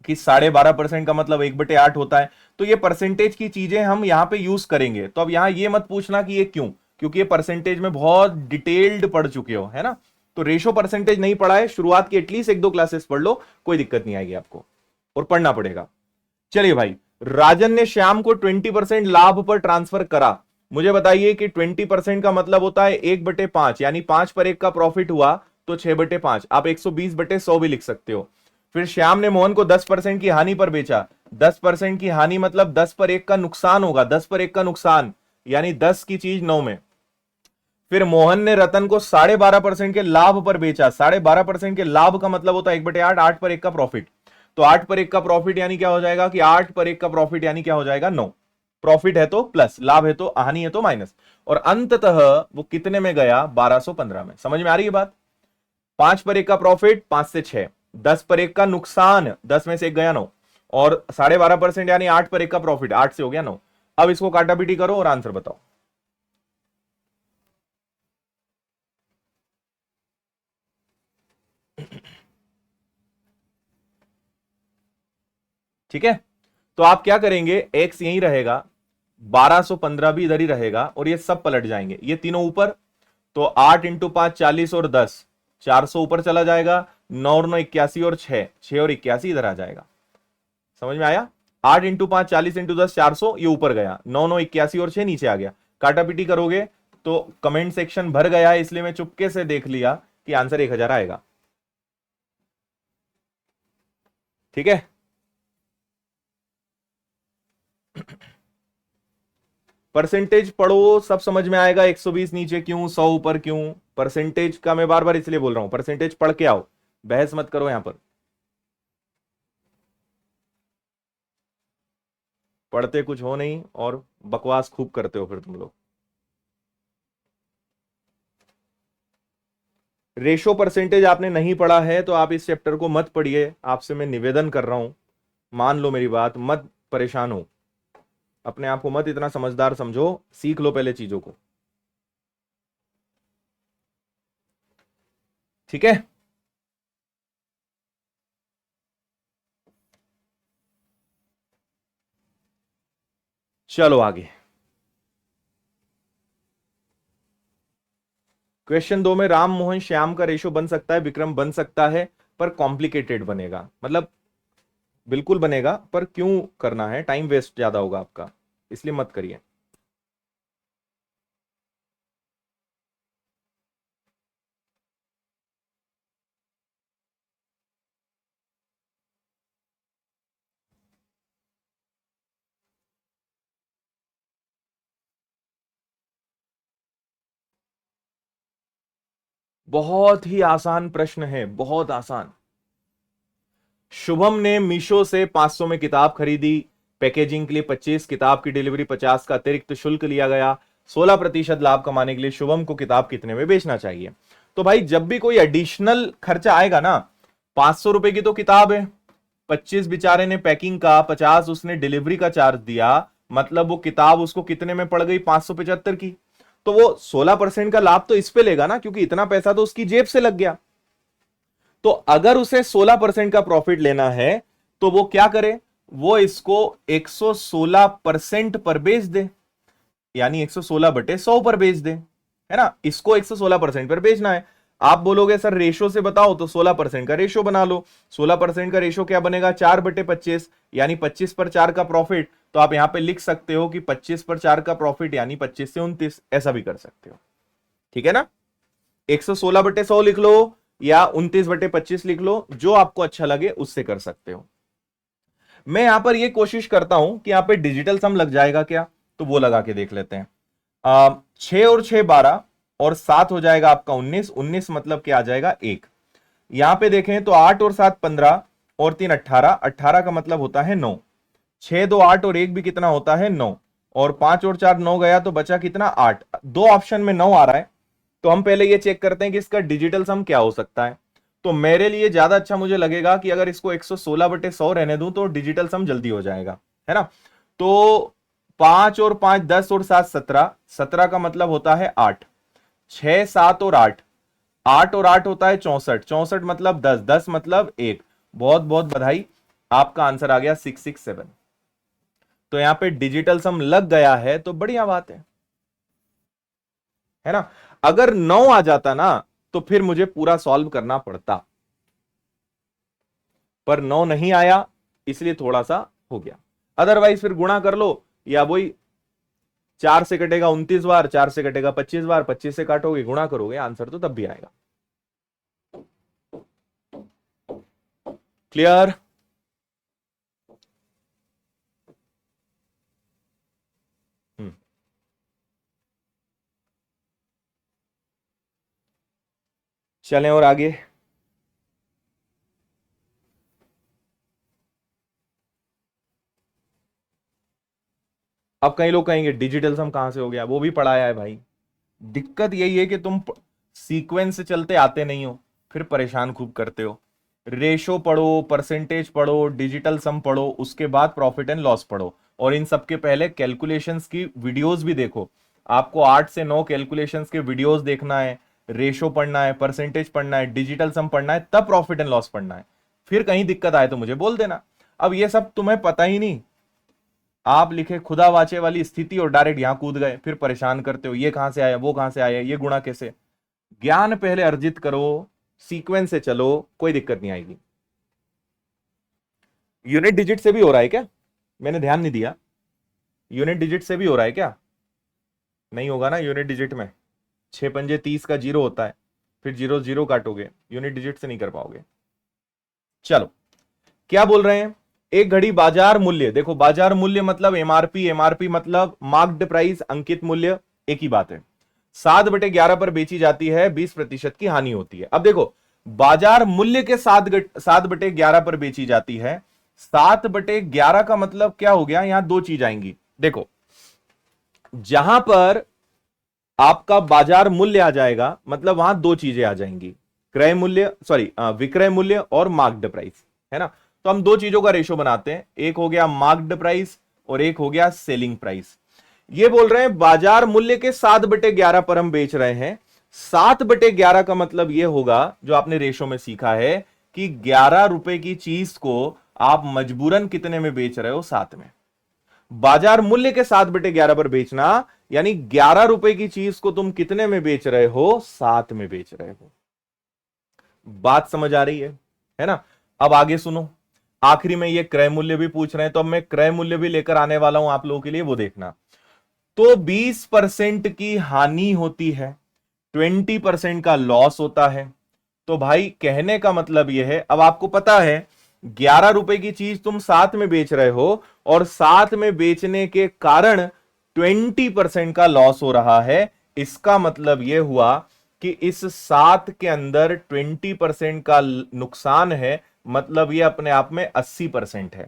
कि 12.5% का मतलब 1/8 होता है। तो ये परसेंटेज की चीजें हम यहां पे यूज करेंगे। तो अब यहां ये मत पूछना कि ये क्यों, क्योंकि ये परसेंटेज में बहुत डिटेल्ड पढ़ चुके हो, है ना। तो रेशो परसेंटेज नहीं पढ़ा है, शुरुआत की एटलीस्ट एक दो क्लासेस पढ़ लो, कोई दिक्कत नहीं आएगी आपको, और पढ़ना पड़ेगा। चलिए भाई, राजन ने श्याम को 20% लाभ पर ट्रांसफर करा। मुझे बताइए कि 20% का मतलब होता है 1/5, यानी 5 पर 1 का प्रॉफिट हुआ तो 6/5। आप 120/100 भी लिख सकते हो। फिर श्याम ने मोहन को 10% की हानि पर बेचा। 10% की हानि मतलब 10 पर 1 का नुकसान होगा, 10 पर 1 का नुकसान, यानी 10 की चीज 9 में। फिर मोहन ने रतन को 12.5% के लाभ पर बेचा। 12.5% के लाभ का मतलब होता है 1/8, 8 पर 1 का प्रॉफिट। तो 8 पर 1 का प्रॉफिट यानी क्या हो जाएगा कि 8 पर 1 का प्रॉफिट यानी क्या हो जाएगा, 9। प्रॉफिट है तो प्लस, लाभ है तो, हानि है तो माइनस। और अंततः वो कितने में गया, 1215 में। समझ में आ रही है बात? 5 पर 1 का प्रॉफिट 5 से 6, 10 पर 1 का नुकसान 10 में से 1 गया 9, और 12.5% यानी 8 पर 1 का प्रॉफिट 8 से हो गया 9। अब इसको काटापीटी करो और आंसर बताओ। ठीक है, तो आप क्या करेंगे, एक्स यहीं रहेगा, 1215 भी इधर ही रहेगा, और ये सब पलट जाएंगे, ये तीनों ऊपर। तो 8 × 5 40 और 10, 400 ऊपर चला जाएगा। 9 और 9 81 और 6, 6 और 81 इधर आ जाएगा। समझ में आया? 8 × 5 40 × 10 400, ये ऊपर गया। 9 9 81 और 6 नीचे आ गया। काटापीटी करोगे तो कमेंट सेक्शन भर गया है, इसलिए मैं चुपके से देख लिया कि आंसर 1000 आएगा। ठीक है, परसेंटेज पढ़ो, सब समझ में आएगा। 120 नीचे क्यों, 100 ऊपर क्यों। परसेंटेज का मैं बार बार इसलिए बोल रहा हूं, परसेंटेज पढ़ के आओ, बहस मत करो यहां पर। पढ़ते कुछ हो नहीं और बकवास खूब करते हो फिर तुम लोग। रेशो परसेंटेज आपने नहीं पढ़ा है तो आप इस चैप्टर को मत पढ़िए, आपसे मैं निवेदन कर रहा हूं। मान लो मेरी बात, मत परेशान हो, अपने आप को मत इतना समझदार समझो, सीख लो पहले चीजों को, ठीक है। चलो आगे। क्वेश्चन 2 में राम मोहन श्याम का रेशो बन सकता है विक्रम, बन सकता है पर कॉम्प्लिकेटेड बनेगा, मतलब बिल्कुल बनेगा पर क्यों करना है, टाइम वेस्ट ज्यादा होगा आपका, इसलिए मत करिए। बहुत ही आसान प्रश्न है, बहुत आसान। शुभम ने मीशो से 500 में किताब खरीदी, पैकेजिंग के लिए 25, किताब की डिलीवरी 50 का अतिरिक्त शुल्क लिया गया, 16% लाभ कमाने के लिए शुभम को किताब कितने में बेचना चाहिए। तो भाई जब भी कोई एडिशनल खर्चा आएगा ना, 500 रुपए की तो किताब है, 25 बेचारे ने पैकिंग का, 50 उसने डिलीवरी का चार्ज दिया, मतलब वो किताब उसको कितने में पड़ गई, 575 की। तो वो 16% का लाभ तो इस पे लेगा ना, क्योंकि इतना पैसा तो उसकी जेब से लग गया। तो अगर उसे 16% का प्रॉफिट लेना है तो वो क्या करे, वो इसको 116% पर बेच दे, यानी 116/100 पर बेच दे, है ना। इसको 116% पर बेचना है। आप बोलोगे सर रेशो से बताओ, तो 16% का रेशो बना लो। 16% का रेशो क्या बनेगा, 4/25, यानी 25 पर 4 का प्रॉफिट। तो आप यहां पे लिख सकते हो कि 25 पर 4 का प्रॉफिट यानी 25 से 29, ऐसा भी कर सकते हो, ठीक है ना। 116/100 लिख लो या 29/25 लिख लो, जो आपको अच्छा लगे उससे कर सकते हो। मैं यहां पर यह कोशिश करता हूं कि यहां पे डिजिटल सम लग जाएगा क्या, तो वो लगा के देख लेते हैं। 6 और 6 12 और 7 हो जाएगा आपका 19, 19 मतलब क्या आ जाएगा 1। यहां पे देखें तो 8 और 7 15 और 3 18, 18 का मतलब होता है 9। 6 2 8 और 1 भी कितना होता है 9, और 5 और 4 9 गया, तो बचा कितना 8। दो ऑप्शन में 9 आ रहा है, तो हम पहले ये चेक करते हैं कि इसका डिजिटल सम क्या हो सकता है। तो मेरे लिए ज्यादा अच्छा मुझे लगेगा कि अगर इसको 116/100 रहने दूं तो डिजिटल सम जल्दी हो जाएगा, है ना। तो 5 और 5 10 और 7 17, 17 का मतलब होता है 8, 6 7 और 8, 8 और 8 होता है 64, 64 मतलब 10, 10 मतलब 1। बहुत बहुत बधाई, आपका आंसर आ गया 667। तो यहां पे डिजिटल सम लग गया है तो बढ़िया बात है ना। अगर 9 आ जाता ना तो फिर मुझे पूरा सॉल्व करना पड़ता, पर 9 नहीं आया, इसलिए थोड़ा सा हो गया। अदरवाइज फिर गुणा कर लो, या वही 4 से कटेगा 29 बार, 4 से कटेगा 25 बार, 25 से काटोगे गुणा करोगे, आंसर तो तब भी आएगा। क्लियर। हम्म, चलें और आगे। अब कई लोग कहेंगे डिजिटल सम कहां से हो गया, वो भी पढ़ाया है भाई। दिक्कत यही है कि तुम सीक्वेंस से चलते आते नहीं हो, फिर परेशान खूब करते हो। रेशो पढ़ो, परसेंटेज पढ़ो, डिजिटल सम पढ़ो, उसके बाद प्रॉफिट एंड लॉस पढ़ो, और इन सबके पहले कैलकुलेशंस की वीडियोस भी देखो। आपको 8 से 9 कैलकुलेशंस के वीडियोस देखना है, रेशो पढ़ना है, परसेंटेज पढ़ना है, डिजिटल सम पढ़ना है, तब प्रॉफिट एंड लॉस पढ़ना है। फिर कहीं दिक्कत आए तो मुझे बोल देना। अब ये सब तुम्हें पता ही नहीं, आप लिखे खुदा वाचे वाली स्थिति और डायरेक्ट यहां कूद गए, फिर परेशान करते हो ये कहां से आया, वो कहां से आया, ये गुणा कैसे। ज्ञान पहले अर्जित करो, सीक्वेंस से चलो, कोई दिक्कत नहीं आएगी। यूनिट डिजिट से भी हो रहा है क्या, मैंने ध्यान नहीं दिया। यूनिट डिजिट से भी हो रहा है क्या, नहीं होगा ना। यूनिट डिजिट में 6 पंजे 30 का जीरो होता है, फिर जीरो जीरो काटोगे, यूनिट डिजिट से नहीं कर पाओगे। चलो क्या बोल रहे हैं, एक घड़ी बाजार मूल्य, देखो बाजार मूल्य मतलब एमआरपी, एमआरपी मतलब मार्क्ड प्राइस, अंकित मूल्य, एक ही बात है। 7/11 पर बेची जाती है, 20% की हानि होती है। अब देखो बाजार मूल्य के 7/11 पर बेची जाती है, 7/11 का मतलब क्या हो गया, यहां दो चीज आएंगी। देखो जहां पर आपका बाजार मूल्य आ जाएगा मतलब वहां दो चीजें आ जाएंगी, क्रय मूल्य, सॉरी विक्रय मूल्य और मार्क्ड प्राइस, है ना। तो हम दो चीजों का रेशो बनाते हैं, एक हो गया मार्क्ड प्राइस और एक हो गया सेलिंग प्राइस। ये बोल रहे हैं बाजार मूल्य के 7/11 पर हम बेच रहे हैं। 7/11 का मतलब यह होगा जो आपने रेशो में सीखा है कि 11 रुपए की चीज को आप मजबूरन कितने में बेच रहे हो, 7 में। बाजार मूल्य के 7/11 पर बेचना यानी 11 रुपए की चीज को तुम कितने में बेच रहे हो, 7 में बेच रहे हो। बात समझ आ रही है ना। अब आगे सुनो, आखिरी में ये क्रय मूल्य भी पूछ रहे हैं, तो अब मैं क्रय मूल्य भी लेकर आने वाला हूं आप लोगों के लिए, वो देखना। तो 20% की हानि होती है, 20% का लॉस होता है। तो भाई कहने का मतलब यह है, अब आपको पता है 11 रुपए की चीज तुम 7 में बेच रहे हो और 7 में बेचने के कारण 20% का लॉस हो रहा है। इसका मतलब यह हुआ कि इस 7 के अंदर 20% का नुकसान है, मतलब यह अपने आप में 80% है।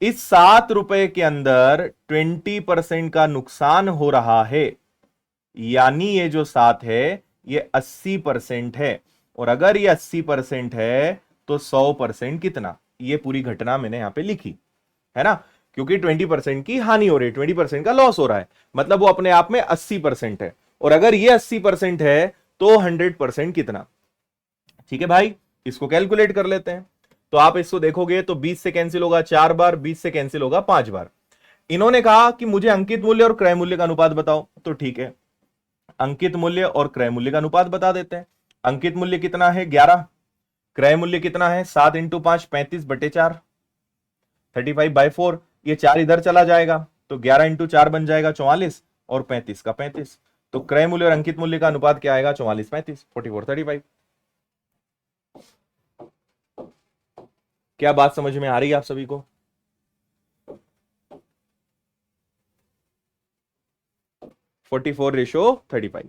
इस 7 रुपए के अंदर 20% का नुकसान हो रहा है, यानी ये जो 7 है ये 80% है। और अगर ये 80% है तो 100% कितना, ये पूरी घटना मैंने यहां पे लिखी है ना, क्योंकि 20% की हानि हो रही है, 20% का लॉस हो रहा है, मतलब वो अपने आप में 80% है। और अगर ये 80% है तो 100% कितना। ठीक है भाई, इसको कैलकुलेट कर लेते हैं। तो आप इसको देखोगे तो 20 से कैंसिल होगा 4 बार, 20 से कैंसिल होगा 5 बार। इन्होंने कहा कि मुझे अंकित मूल्य और क्रय मूल्य का अनुपात बताओ, तो ठीक है अंकित मूल्य और क्रय मूल्य का अनुपात बता देते हैं। अंकित मूल्य कितना है 11, क्रय मूल्य कितना है 7 × 5 35/4, 35/4। ये 4 इधर चला जाएगा तो 11 × 4 बन जाएगा 44 और 35 का 35। तो क्रय मूल्य और अंकित मूल्य का अनुपात क्या आएगा 44/35, 44/35। क्या बात समझ में आ रही है आप सभी को? (44:35).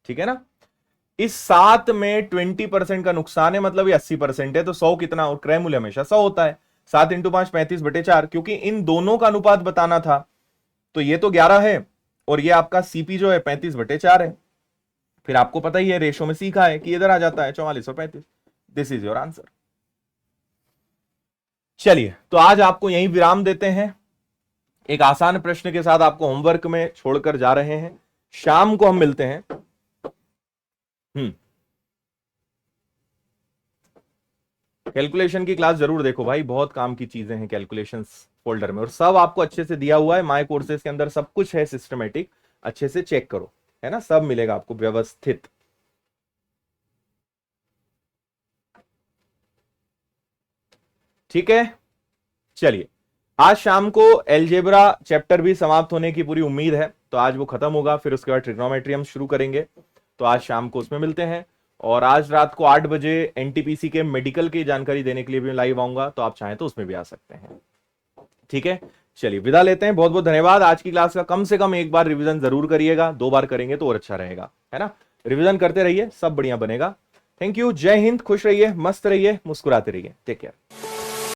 ठीक है ना। इस 7 में 20% का नुकसान है, मतलब ये 80% है, तो 100 कितना, और क्रय मूल्य हमेशा 100 होता है। 7 × 5 35/4, क्योंकि इन दोनों का अनुपात बताना था। तो ये तो 11 है और ये आपका सीपी जो है 35/4 है। फिर आपको पता ही है, रेशो में सीखा है कि इधर आ जाता है 44 और 35। This is your answer. चलिए तो आज आपको यहीं विराम देते हैं, एक आसान प्रश्न के साथ आपको होमवर्क में छोड़कर जा रहे हैं। शाम को हम मिलते हैं। कैलकुलेशन की क्लास जरूर देखो भाई, बहुत काम की चीजें हैं कैलकुलेशंस फोल्डर में, और सब आपको अच्छे से दिया हुआ है माय कोर्सेज के अंदर, सब कुछ है सिस्टमेटिक, अच्छे से चेक करो, है ना, सब मिलेगा आपको व्यवस्थित। ठीक है, चलिए आज शाम को एलजेब्रा चैप्टर भी समाप्त होने की पूरी उम्मीद है, तो आज वो खत्म होगा, फिर उसके बाद ट्रिग्नोमेट्री हम शुरू करेंगे। तो आज शाम को उसमें मिलते हैं। और आज रात को 8 बजे एनटीपीसी के मेडिकल की जानकारी देने के लिए भी लाइव आऊंगा, तो आप चाहें तो उसमें भी आ सकते हैं। ठीक है, चलिए विदा लेते हैं, बहुत बहुत धन्यवाद। आज की क्लास का कम से कम एक बार रिवीजन जरूर करिएगा, 2 बार करेंगे तो और अच्छा रहेगा, है ना। रिवीजन करते रहिए, सब बढ़िया बनेगा। थैंक यू, जय हिंद, खुश रहिए, मस्त रहिए, मुस्कुराते रहिए, टेक केयर।